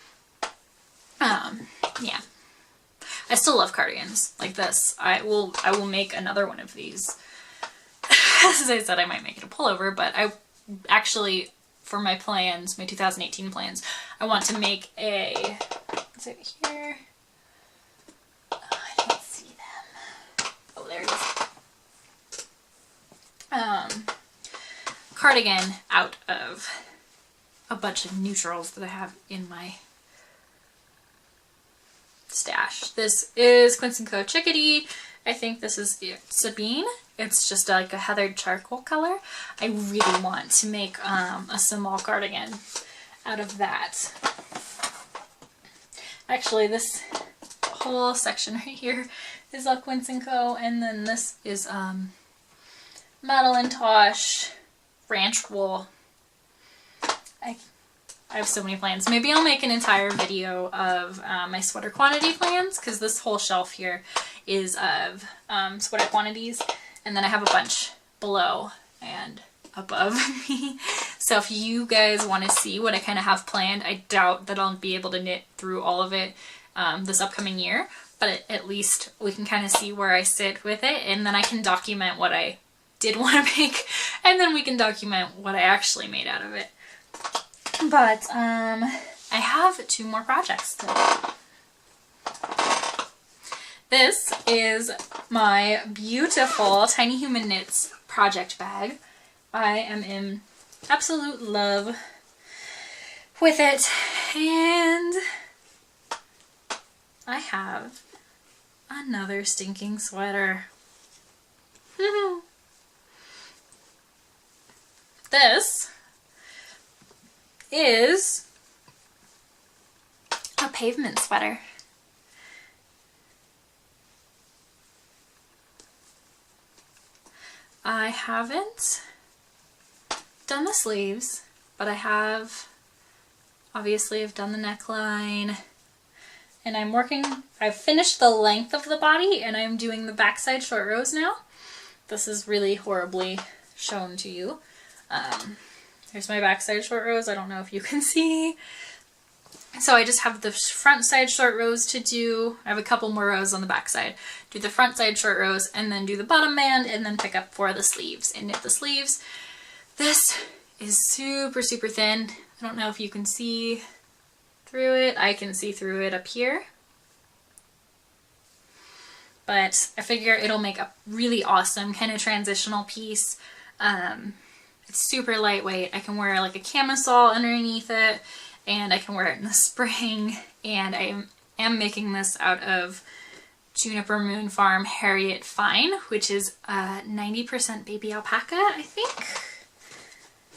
Yeah. I still love cardigans like this. I will make another one of these. As I said, I might make it a pullover, but I actually, for my plans, my 2018 plans, I want to make a, is it here? Oh, I didn't see them. Oh, there it is. Cardigan out of a bunch of neutrals that I have in my stash. This is Quince & Co. Chickadee. I think this is Sabine. It's just like a heathered charcoal color. I really want to make a small cardigan out of that. Actually, this whole section right here is all Quince & Co. And then this is MadelineTosh ranch wool. I have so many plans. Maybe I'll make an entire video of my sweater quantity plans, because this whole shelf here is of sweater quantities, and then I have a bunch below and above me. So if you guys want to see what I kind of have planned, I doubt that I'll be able to knit through all of it this upcoming year, but at least we can kind of see where I sit with it, and then I can document what I did want to make, and then we can document what I actually made out of it. But I have 2 more projects today. This is my beautiful Tiny Human Knits project bag. I am in absolute love with it, and I have another stinking sweater. This is a Pavement Sweater. I haven't done the sleeves, but I have, obviously I've done the neckline, and I've finished the length of the body, and I'm doing the backside short rows now. This is really horribly shown to you. Here's my backside short rows. I don't know if you can see. So I just have the front side short rows to do. I have a couple more rows on the back side. Do the front side short rows and then do the bottom band and then pick up for the sleeves and knit the sleeves. This is super, super thin. I don't know if you can see through it. I can see through it up here. But I figure it'll make a really awesome kind of transitional piece. It's super lightweight. I can wear like a camisole underneath it, and I can wear it in the spring. And I am making this out of Juniper Moon Farm Herriot Fine, which is 90% baby alpaca, I think.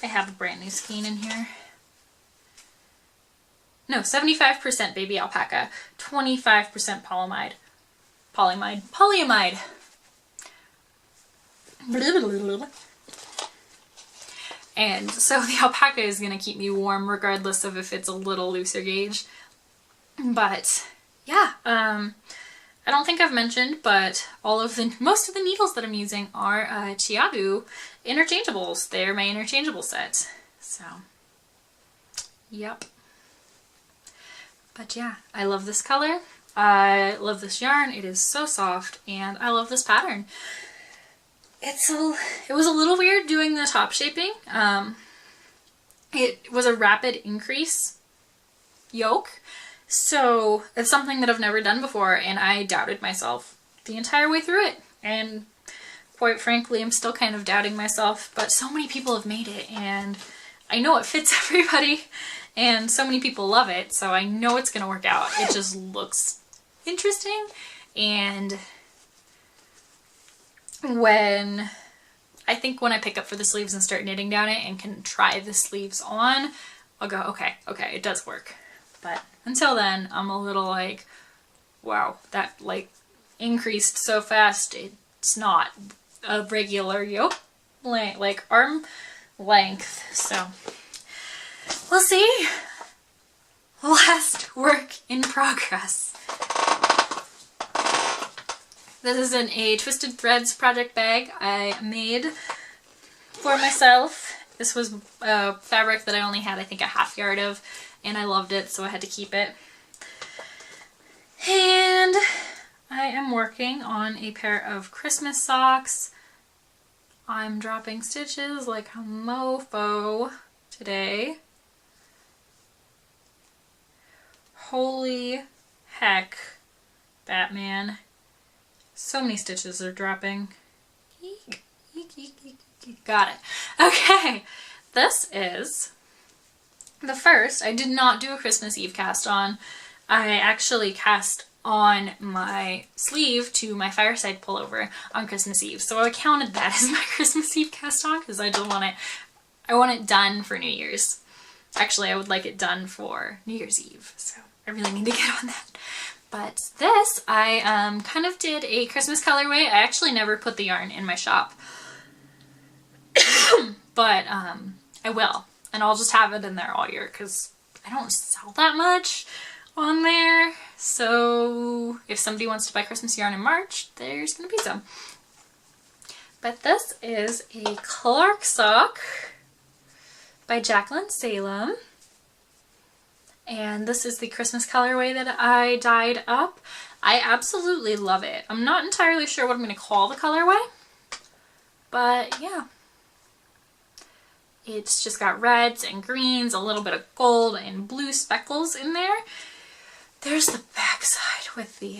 I have a brand new skein in here. No, 75% baby alpaca, 25% polyamide. And so the alpaca is going to keep me warm regardless of if it's a little looser gauge. But yeah, I don't think I've mentioned, but most of the needles that I'm using are Chiabu interchangeables. They're my interchangeable set. So, yep. But yeah, I love this color. I love this yarn. It is so soft, and I love this pattern. It was a little weird doing the top shaping. It was a rapid increase yoke, so it's something that I've never done before, and I doubted myself the entire way through it. And quite frankly, I'm still kind of doubting myself, but so many people have made it, and I know it fits everybody, and so many people love it, so I know it's gonna work out. It just looks interesting, and when I pick up for the sleeves and start knitting down it and can try the sleeves on, I'll go, okay, it does work. But until then, I'm a little like, wow, that like increased so fast. It's not a regular yoke length, like arm length. So we'll see. Last work in progress. This is a Twisted Threads project bag I made for myself. This was a fabric that I only had, I think, a half yard of, and I loved it, so I had to keep it. And I am working on a pair of Christmas socks. I'm dropping stitches like a mofo today. Holy heck, Batman. So many stitches are dropping. Got it. Okay, this is the first. I did not do a Christmas Eve cast on. I actually cast on my sleeve to my Fireside Pullover on Christmas Eve. So I counted that as my Christmas Eve cast on because I want it done for New Year's. Actually, I would like it done for New Year's Eve. So I really need to get on that. But this, I kind of did a Christmas colorway. I actually never put the yarn in my shop. But I will. And I'll just have it in there all year because I don't sell that much on there. So if somebody wants to buy Christmas yarn in March, there's going to be some. But this is a Clark sock by Jacqueline Salem. And this is the Christmas colorway that I dyed up. I absolutely love it. I'm not entirely sure what I'm going to call the colorway, but yeah. It's just got reds and greens, a little bit of gold and blue speckles in there. There's the back side with the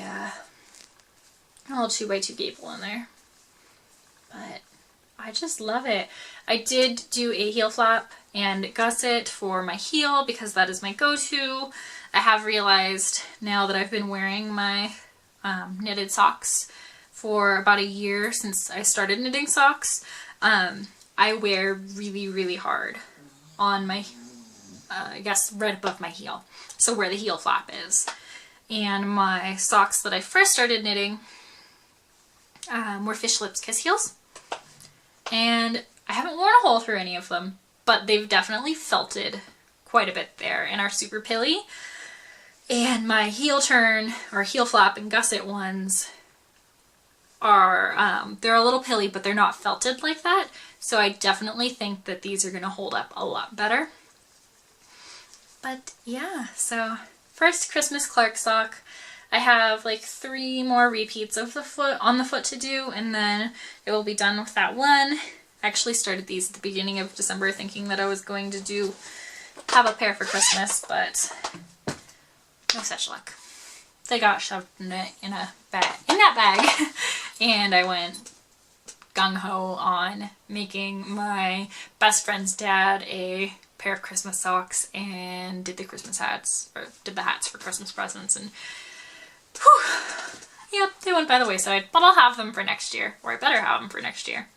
little 2x2 gable in there. But I just love it. I did do a heel flap and gusset for my heel because that is my go-to. I have realized now that I've been wearing my knitted socks for about a year since I started knitting socks, I wear really, really hard on my, I guess, right above my heel. So where the heel flap is. And my socks that I first started knitting were Fish Lips Kiss heels. And I haven't worn a hole through any of them, but they've definitely felted quite a bit there and are super pilly. And my heel turn or heel flap and gusset ones are, they're a little pilly, but they're not felted like that. So I definitely think that these are going to hold up a lot better. But yeah, so first Christmas Clark sock. I have like 3 more repeats of the foot on the foot to do, and then it will be done with that one. I actually started these at the beginning of December thinking that I was going to have a pair for Christmas, but no such luck. They got shoved in that bag, and I went gung-ho on making my best friend's dad a pair of Christmas socks and did the Christmas hats, or did the hats for Christmas presents, and whew, yep, they went by the wayside, but I'll have them for next year, or I better have them for next year.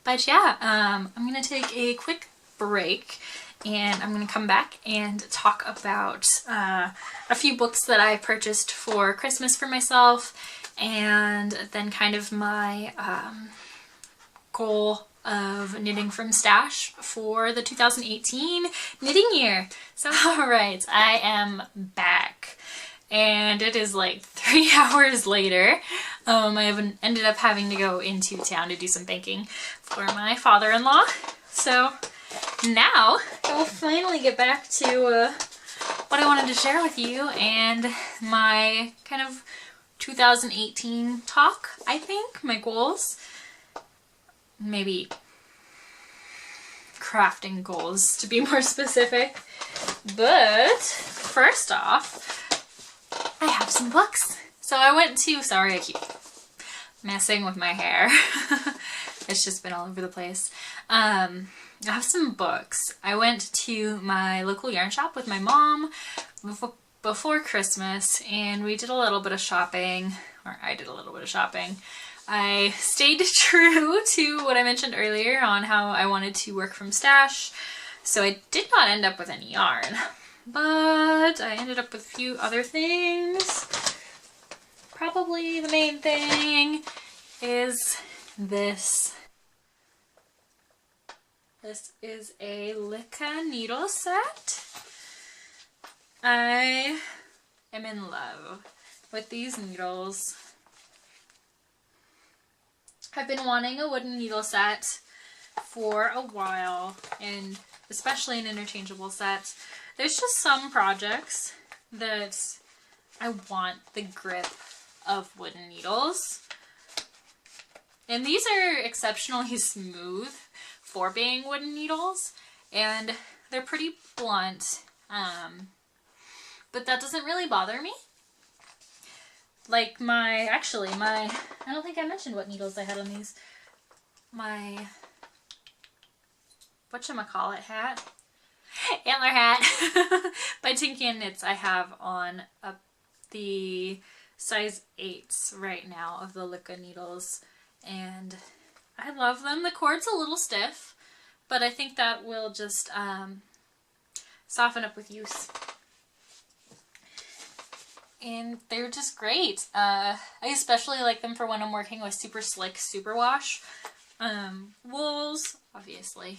But yeah, I'm going to take a quick break, and I'm going to come back and talk about a few books that I purchased for Christmas for myself, and then kind of my goal of knitting from stash for the 2018 knitting year. So alright, I am back. And it is like 3 hours later. I have ended up having to go into town to do some banking for my father-in-law. So now I will finally get back to what I wanted to share with you and my kind of 2018 talk, I think, my goals. Maybe crafting goals to be more specific. But first off, I have some books. So I went to, sorry I keep messing with my hair. It's just been all over the place. I have some books. I went to my local yarn shop with my mom before Christmas, and we did a little bit of shopping, or I did a little bit of shopping. I stayed true to what I mentioned earlier on how I wanted to work from stash, so I did not end up with any yarn, but I ended up with a few other things. Probably the main thing is this. This is a LUCA Needle Set. I am in love with these needles. I've been wanting a wooden needle set for a while, and especially an interchangeable set. There's just some projects that I want the grip of wooden needles. And these are exceptionally smooth for being wooden needles, and they're pretty blunt, but that doesn't really bother me. Like I don't think I mentioned what needles I had on these. My, whatchamacallit hat? Antler Hat by Tin Can Knits I have on the size 8s right now of the LUCA needles, and I love them. The cord's a little stiff, but I think that will just soften up with use. And they're just great. I especially like them for when I'm working with super slick superwash wools, obviously.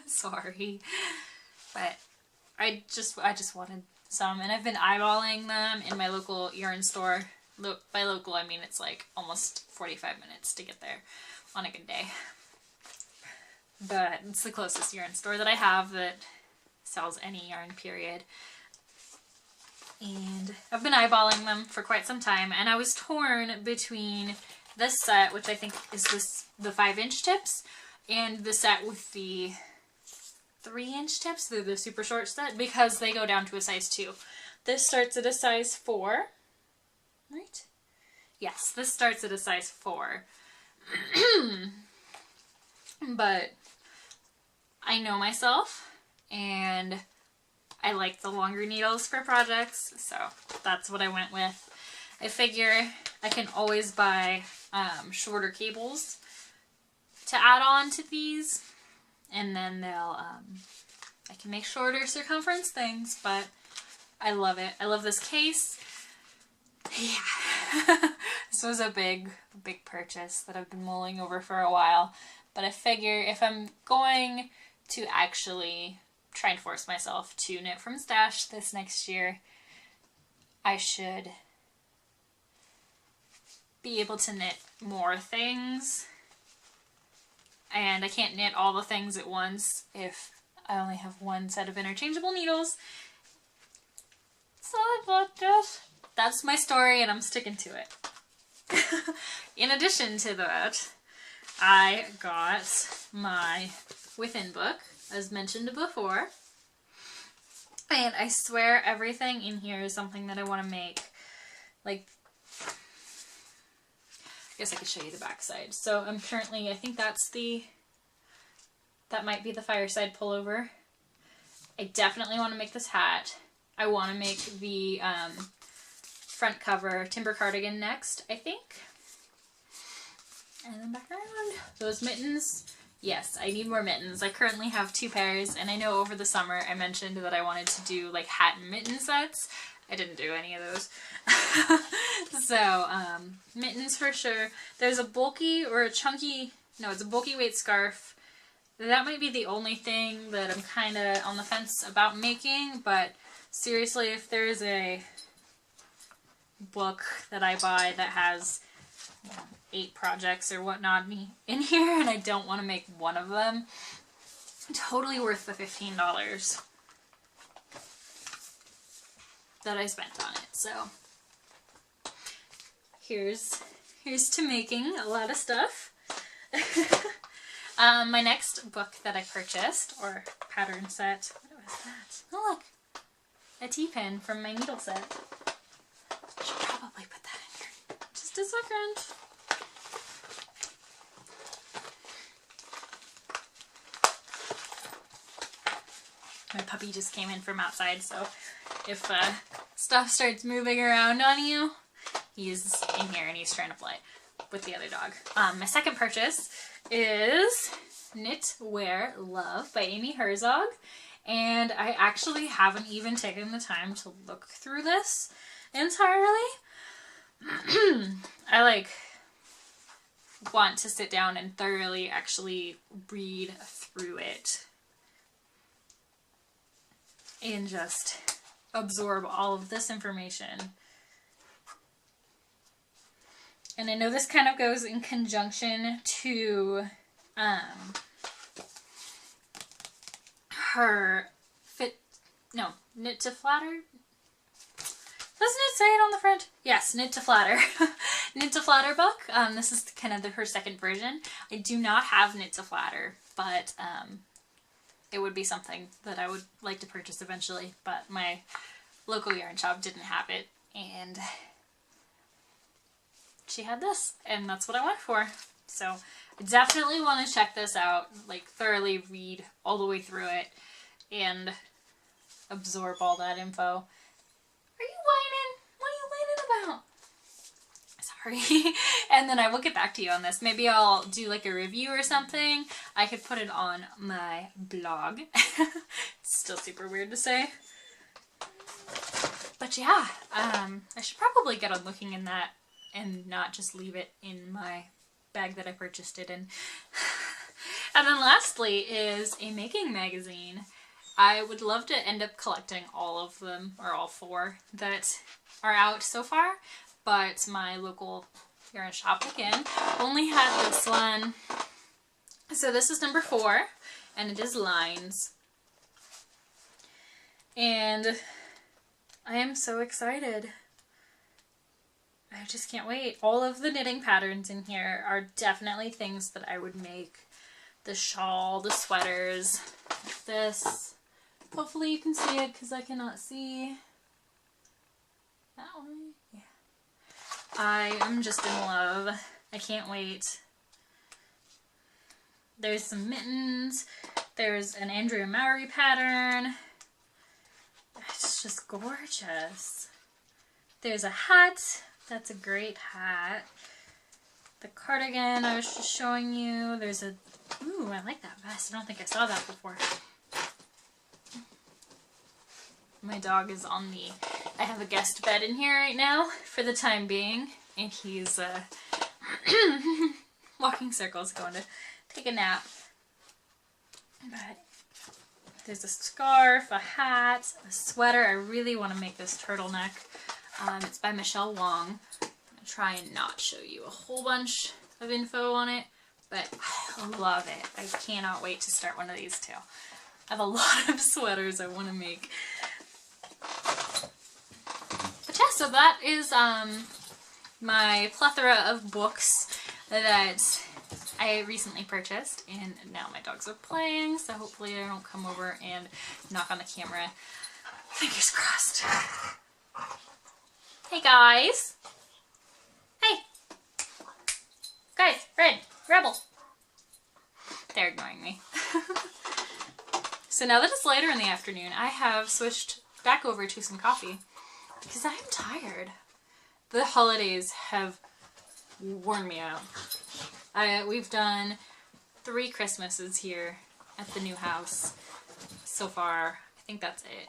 Sorry, but I just wanted some, and I've been eyeballing them in my local yarn store. By local, I mean it's like almost 45 minutes to get there on a good day. But it's the closest yarn store that I have that sells any yarn, period. And I've been eyeballing them for quite some time, and I was torn between this set, which I think is the 5-inch tips, and the set with the 3-inch tips, the super short set, because they go down to a size 2. This starts at a size 4, right? Yes, this starts at a size 4. But I know myself, and I like the longer needles for projects, so that's what I went with. I figure I can always buy shorter cables to add on to these, and then I can make shorter circumference things, but I love it. I love this case. Yeah. This was a big purchase that I've been mulling over for a while, but I figure if I'm going to actually try and force myself to knit from stash this next year, I should be able to knit more things, and I can't knit all the things at once if I only have one set of interchangeable needles. So I bought this. That's my story, and I'm sticking to it. In addition to that, I got my Within book, as mentioned before, and I swear everything in here is something that I want to make. Like, I guess I could show you the back side. So I'm currently, I think that might be the Fireside Pullover. I definitely want to make this hat. I want to make the front cover Timber Cardigan next, I think. And then back around. Those mittens. Yes, I need more mittens. I currently have 2 pairs, and I know over the summer I mentioned that I wanted to do like hat and mitten sets. I didn't do any of those. So, mittens for sure. There's a bulky or a chunky, no, it's a bulky weight scarf. That might be the only thing that I'm kind of on the fence about making, but seriously, if there's a book that I buy that has 8 projects or whatnot in here, and I don't want to make one of them, totally worth the $15 that I spent on it. So here's to making a lot of stuff. My next book that I purchased, or pattern set, what was that? Oh look, a T-pin from my needle set. I should probably put that in here. Just a second. My puppy just came in from outside, so if stuff starts moving around on you, he's in here and he's trying to play with the other dog. My second purchase is Knit, Wear, Love by Amy Herzog, and I actually haven't even taken the time to look through this entirely. I want to sit down and thoroughly actually read through it and just absorb all of this information. And I know this kind of goes in conjunction to her Knit to Flatter. Doesn't it say it on the front? Yes, Knit to Flatter. Knit to Flatter book. This is kind of her second version. I do not have Knit to Flatter, but it would be something that I would like to purchase eventually, but my local yarn shop didn't have it, and she had this, and that's what I went for. So I definitely want to check this out, thoroughly read all the way through it, and absorb all that info. Are you whining? What are you whining about? Sorry. And then I will get back to you on this. Maybe I'll do a review or something. I could put it on my blog. It's still super weird to say. But yeah, I should probably get on looking in that and not just leave it in my bag that I purchased it in. And then lastly is a making magazine. I would love to end up collecting all of them, or all 4 that are out so far, but my local yarn shop again only had this one. So this is number 4, and it is lines. And I am so excited. I just can't wait. All of the knitting patterns in here are definitely things that I would make. The shawl, the sweaters, this. Hopefully you can see it because I cannot see. That one? Yeah. I am just in love. I can't wait. There's some mittens. There's an Andrea Mowry pattern. It's just gorgeous. There's a hat. That's a great hat. The cardigan I was just showing you. There's a... Ooh, I like that vest. I don't think I saw that before. My dog is on the... I have a guest bed in here right now for the time being. And he's walking circles, going to take a nap. But there's a scarf, a hat, a sweater. I really want to make this turtleneck. It's by Michelle Wong. I'm going to try and not show you a whole bunch of info on it, but I love it. I cannot wait to start one of these too. I have a lot of sweaters I want to make. But yeah, so that is my plethora of books that I recently purchased, and now my dogs are playing, so hopefully they don't come over and knock on the camera. Fingers crossed. Hey guys! Hey! Guys, Red, Rebel! They're ignoring me. So now that it's later in the afternoon, I have switched back over to some coffee because I am tired. The holidays have worn me out. We've done 3 Christmases here at the new house so far. I think that's it.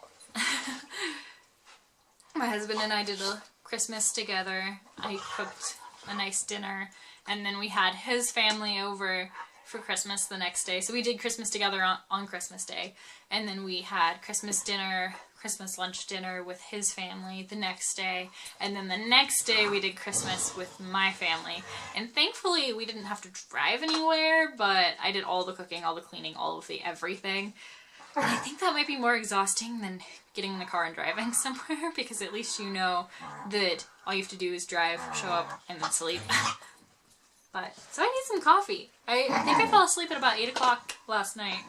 My husband and I did a Christmas together. I cooked a nice dinner, and then we had his family over for Christmas the next day. So we did Christmas together on Christmas Day, and then we had Christmas dinner, Christmas lunch dinner with his family the next day, and then the next day we did Christmas with my family. And thankfully we didn't have to drive anywhere, but I did all the cooking, all the cleaning, all of the everything. And I think that might be more exhausting than getting in the car and driving somewhere, because at least you know that all you have to do is drive, show up, and then sleep. But, so I need some coffee. I think I fell asleep at about 8 o'clock last night.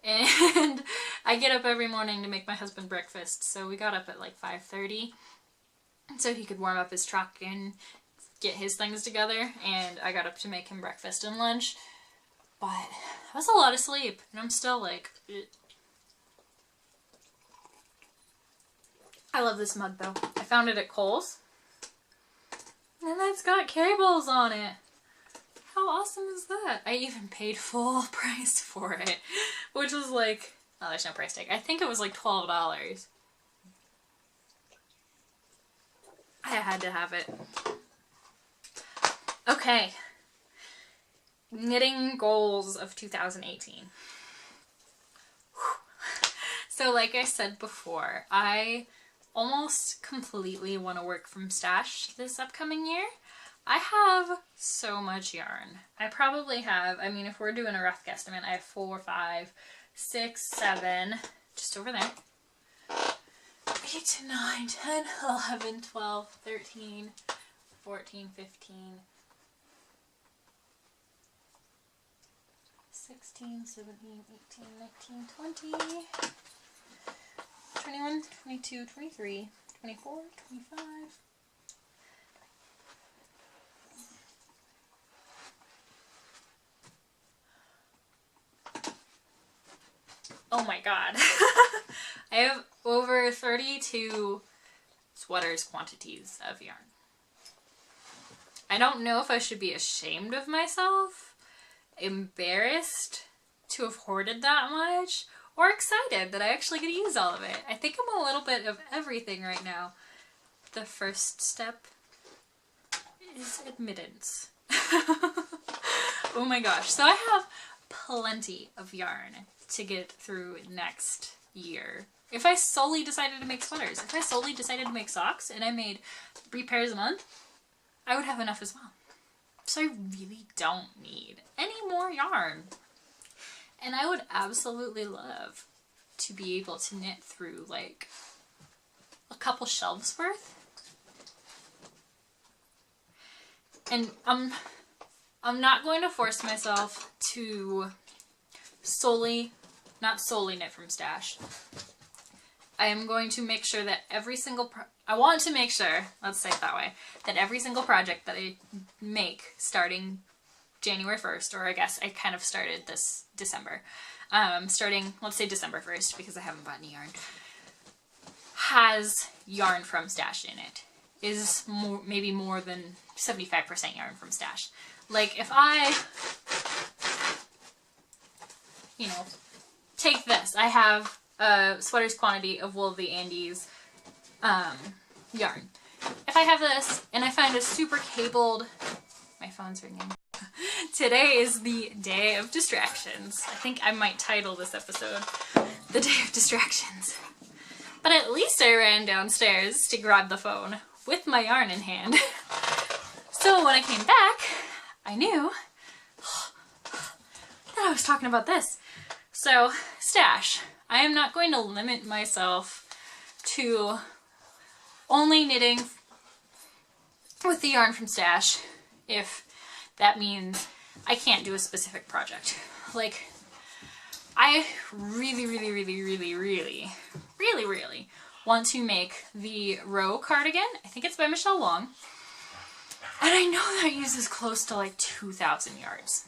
And I get up every morning to make my husband breakfast. So we got up at like 5:30 so he could warm up his truck and get his things together. And I got up to make him breakfast and lunch. But that was a lot of sleep. And I'm still like... I love this mug though. I found it at Kohl's. And it's got cables on it. How awesome is that? I even paid full price for it, which was like, oh, there's no price tag. I think it was like $12. I had to have it. Okay. Knitting goals of 2018. So like I said before, I almost completely want to work from stash this upcoming year. I have so much yarn. I probably have, I mean, if we're doing a rough guesstimate, I have 4, 5, 6, 7, just over there. 8, 9, 10, 11, 12, 13, 14, 15, 16, 17, 18, 19, 20, 21, 22, 23, 24, 25. Oh my god. I have over 32 sweaters quantities of yarn. I don't know if I should be ashamed of myself, embarrassed to have hoarded that much, or excited that I actually get to use all of it. I think I'm a little bit of everything right now. The first step is admittance. Oh my gosh. So I have plenty of yarn to get through next year. If I solely decided to make sweaters, if I solely decided to make socks and I made 3 pairs a month, I would have enough as well. So I really don't need any more yarn. And I would absolutely love to be able to knit through like a couple shelves worth. and I'm not going to force myself to not solely knit from stash. I am going to make sure that every single I want to make sure, let's say it that way, that every single project that I make starting January 1st, or I guess I kind of started this December, starting, let's say December 1st, because I haven't bought any yarn, has yarn from stash in it. Is maybe more than 75% yarn from stash. Like if I, you know, take this, I have a sweater's quantity of Wool of the Andes yarn. If I have this and I find a super cabled, my phone's ringing. Today is the day of distractions. I think I might title this episode, The Day of Distractions. But at least I ran downstairs to grab the phone with my yarn in hand. So when I came back, I knew that I was talking about this. So, stash. I am not going to limit myself to only knitting with the yarn from stash if that means I can't do a specific project. Like, I really want to make the Row cardigan. I think it's by Michelle Wong. And I know that uses close to like 2,000 yards.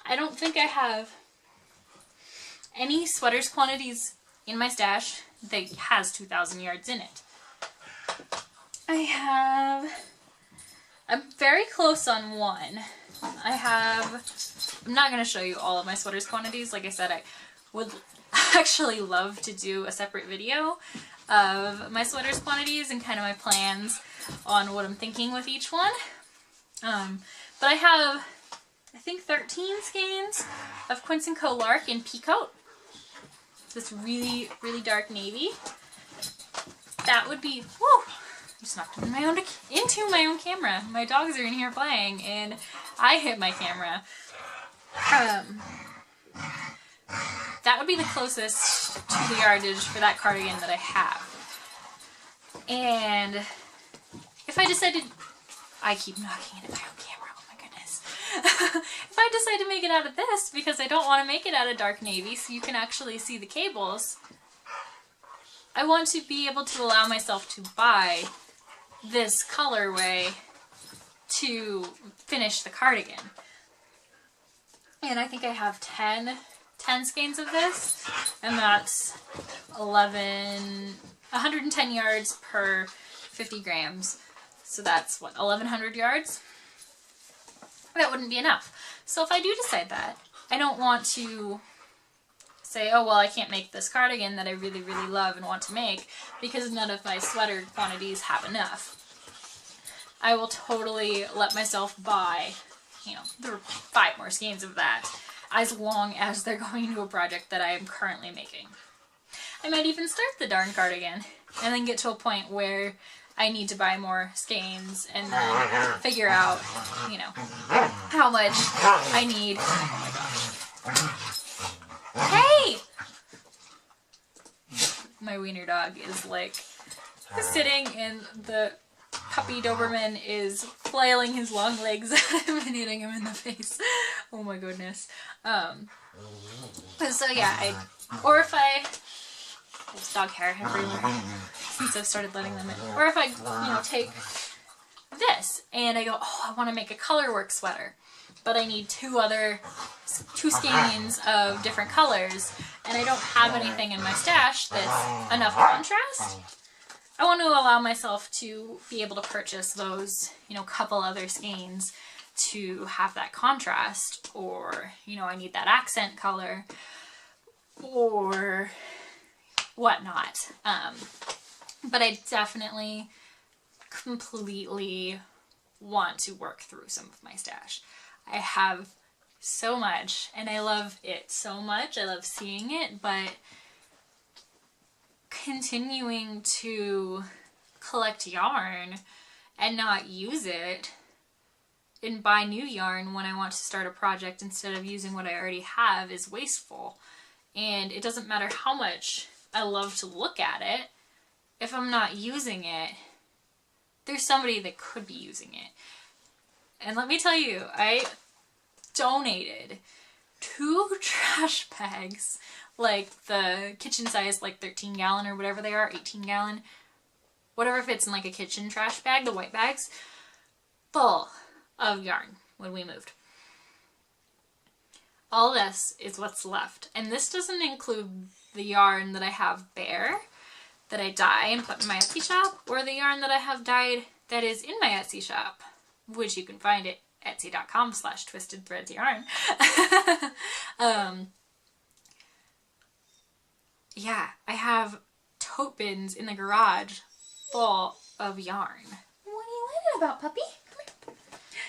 I don't think I have any sweaters quantities in my stash that has 2,000 yards in it. I'm very close on one. I'm not going to show you all of my sweaters quantities. Like I said, I would actually love to do a separate video of my sweaters quantities and kind of my plans on what I'm thinking with each one. But I have, I think, 13 skeins of Quince & Co. Lark in Peacoat. This really dark navy. That would be, whew, I just knocked into my own camera. My dogs are in here playing and I hit my camera. That would be the closest to the yardage for that cardigan that I have. And if I decided, I keep knocking into my own camera, oh my goodness. If I decide to make it out of this, because I don't want to make it out of dark navy so you can actually see the cables, I want to be able to allow myself to buy this colorway to finish the cardigan. And I think I have 10 skeins of this, and that's 110 yards per 50 grams. So that's what, 1,100 yards? That wouldn't be enough. So if I do decide that, I don't want to say, oh well, I can't make this cardigan that I really love and want to make because none of my sweater quantities have enough. I will totally let myself buy, you know, there are 5 more skeins of that, as long as they're going into a project that I am currently making. I might even start the darn cardigan and then get to a point where I need to buy more skeins and then figure out, you know, how much I need. Oh my gosh. Hey! My wiener dog is like sitting and the puppy Doberman is flailing his long legs at him and hitting him in the face. Oh my goodness. So yeah, there's dog hair everywhere since I've started letting them in. Or if I, you know, take this and I go, oh, I want to make a colorwork sweater, but I need 2 skeins of different colors and I don't have anything in my stash that's enough contrast. I want to allow myself to be able to purchase those, you know, couple other skeins to have that contrast, or, you know, I need that accent color or whatnot. But I definitely completely want to work through some of my stash. I have so much and I love it so much. I love seeing it, but continuing to collect yarn and not use it and buy new yarn when I want to start a project instead of using what I already have is wasteful. And it doesn't matter how much I love to look at it, if I'm not using it, there's somebody that could be using it. And let me tell you, I donated 2 trash bags, like the kitchen size, like 13 gallon or whatever they are, 18 gallon, whatever fits in like a kitchen trash bag, the white bags, full of yarn when we moved. All this is what's left. And this doesn't include the yarn that I have bare, that I dye and put in my Etsy shop, or the yarn that I have dyed that is in my Etsy shop, which you can find at etsy.com/twistedthreadsyarn. Yeah, I have tote bins in the garage full of yarn. What are you waiting about, puppy? Come here.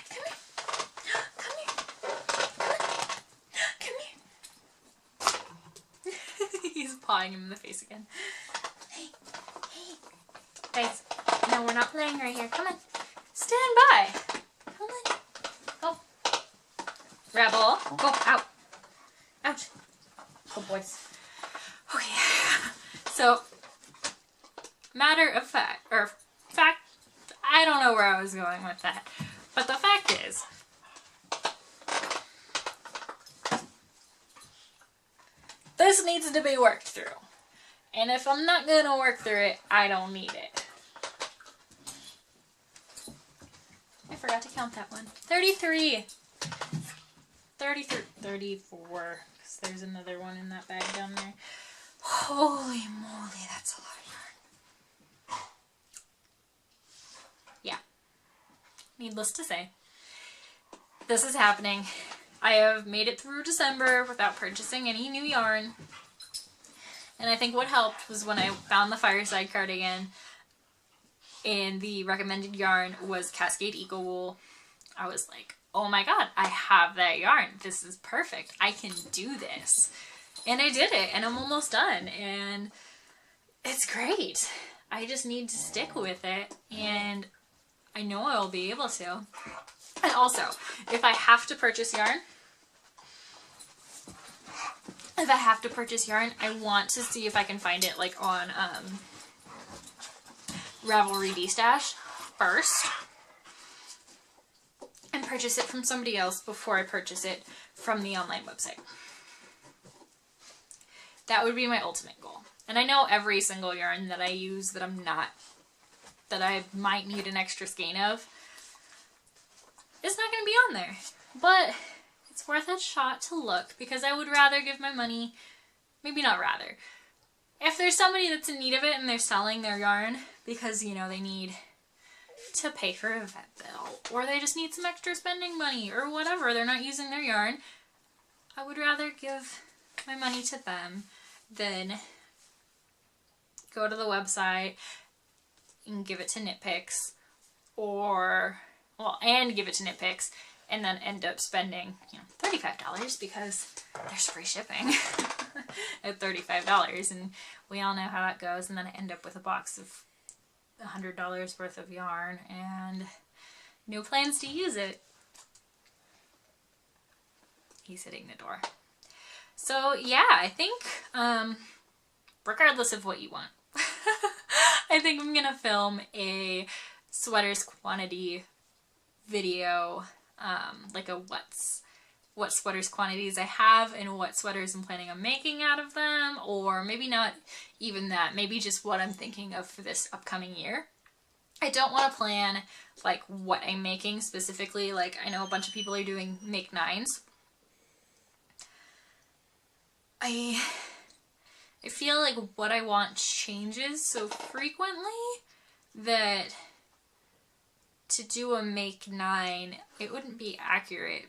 Come here. Come here. Come here. He's pawing him in the face again. Hey. Guys, no, we're not playing right here. Come on. Stand by. Come on. Go. Rebel. Go. Out. Ouch. Good boys. Okay. So, matter of fact, I don't know where I was going with that. But the fact is, this needs to be worked through. And if I'm not going to work through it, I don't need it. I forgot to count that one. 33. 33. 34. Because there's another one in that bag down there. Holy moly, that's a lot of yarn. Yeah. Needless to say, this is happening. I have made it through December without purchasing any new yarn. And I think what helped was when I found the Fireside cardigan and the recommended yarn was Cascade Ecowool. I was like, oh my god, I have that yarn. This is perfect. I can do this. And I did it, and I'm almost done, and it's great. I just need to stick with it, and I know I will be able to. And also, if I have to purchase yarn, I want to see if I can find it like on Ravelry D-Stash first, and purchase it from somebody else before I purchase it from the online website. That would be my ultimate goal. And I know every single yarn that I use that I might need an extra skein of, it's not going to be on there. But it's worth a shot to look, because I would rather give my money, maybe not rather. If there's somebody that's in need of it and they're selling their yarn because, you know, they need to pay for a vet bill, or they just need some extra spending money, or whatever, they're not using their yarn, I would rather give my money to them than go to the website and give it to Knit Picks, and give it to Knit Picks and then end up spending, you know, $35 because there's free shipping at $35, and we all know how that goes, and then I end up with a box of $100 worth of yarn and no plans to use it. He's hitting the door. So yeah, I think, regardless of what you want, I think I'm gonna film a sweaters quantity video, like a what sweaters quantities I have and what sweaters I'm planning on making out of them, or maybe not even that, maybe just what I'm thinking of for this upcoming year. I don't want to plan like what I'm making specifically. Like, I know a bunch of people are doing make 9s. I feel like what I want changes so frequently that to do a make 9, it wouldn't be accurate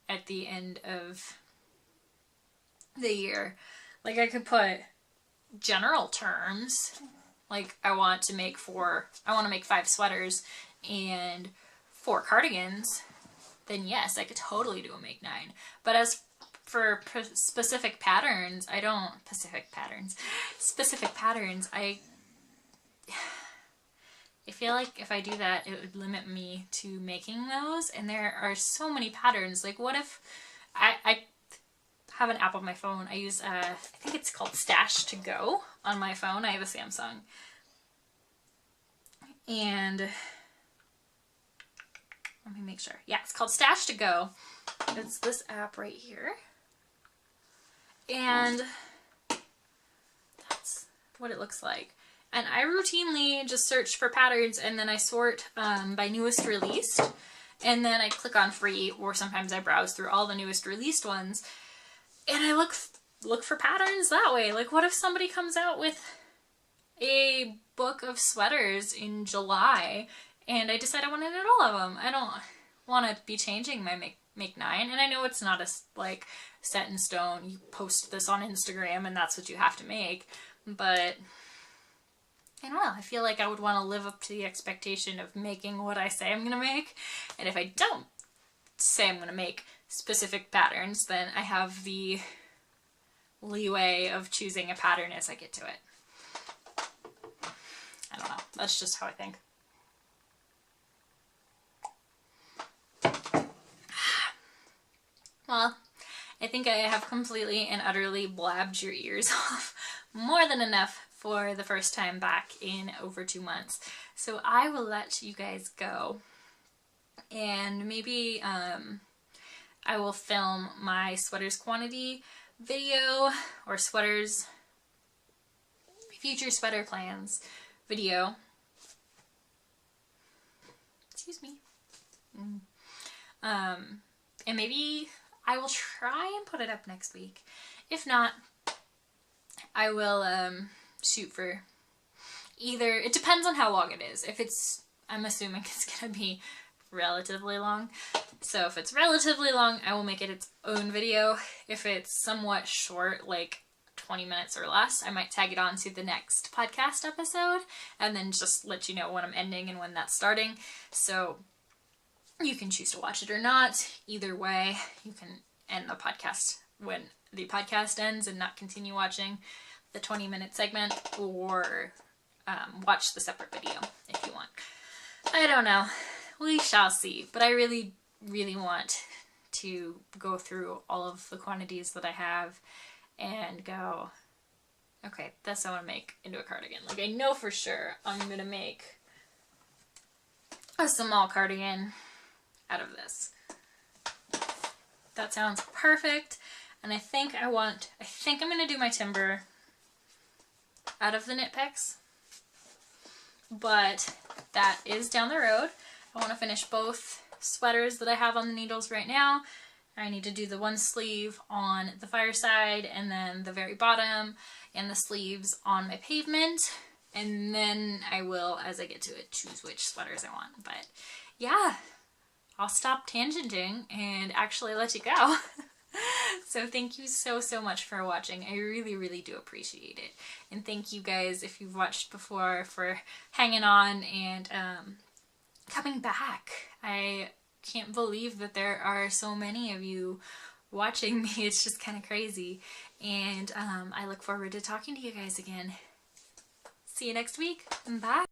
at the end of the year. Like, I could put general terms, like I want to make 5 sweaters and 4 cardigans, then yes, I could totally do a make 9. But as for specific patterns, I feel like if I do that, it would limit me to making those, and there are so many patterns. Like, what if I have an app on my phone. I use, I think it's called Stash to Go on my phone. I have a Samsung. And Let me make sure. Yeah, it's called Stash to Go. It's this app right here. And that's what it looks like. And I routinely just search for patterns and then I sort by newest released. And then I click on free, or sometimes I browse through all the newest released ones. And I look for patterns that way. Like, what if somebody comes out with a book of sweaters in July and I decide I want to knit all of them? I don't want to be changing my make 9, and I know it's not like set in stone. You post this on Instagram and that's what you have to make, but I don't know. I feel like I would want to live up to the expectation of making what I say I'm going to make, and if I don't say I'm going to make specific patterns, then I have the leeway of choosing a pattern as I get to it. I don't know. That's just how I think. Well, I think I have completely and utterly blabbed your ears off more than enough for the first time back in over 2 months. So I will let you guys go. And maybe I will film my sweaters quantity video, or sweaters, future sweater plans video. Excuse me. And maybe I will try and put it up next week. If not, I will shoot for either, it depends on how long it is. If it's, I'm assuming it's gonna be relatively long. So if it's relatively long, I will make it its own video. If it's somewhat short, like 20 minutes or less, I might tag it on to the next podcast episode and then just let you know when I'm ending and when that's starting. So you can choose to watch it or not. Either way, you can end the podcast when the podcast ends and not continue watching the 20-minute segment, or watch the separate video if you want. I don't know. We shall see. But I really, really want to go through all of the quantities that I have and go, okay, that's what I want to make into a cardigan. Like, I know for sure I'm going to make a small cardigan out of this. That sounds perfect. And I think I'm going to do my timber out of the knit picks. But that is down the road. I want to finish both sweaters that I have on the needles right now. I need to do the one sleeve on the Fireside, and then the very bottom and the sleeves on my Pavement. And then I will, as I get to it, choose which sweaters I want. But yeah, I'll stop tangenting and actually let you go. So thank you so, so much for watching. I really, really do appreciate it. And thank you guys, if you've watched before, for hanging on and coming back. I can't believe that there are so many of you watching me. It's just kind of crazy. And I look forward to talking to you guys again. See you next week. Bye.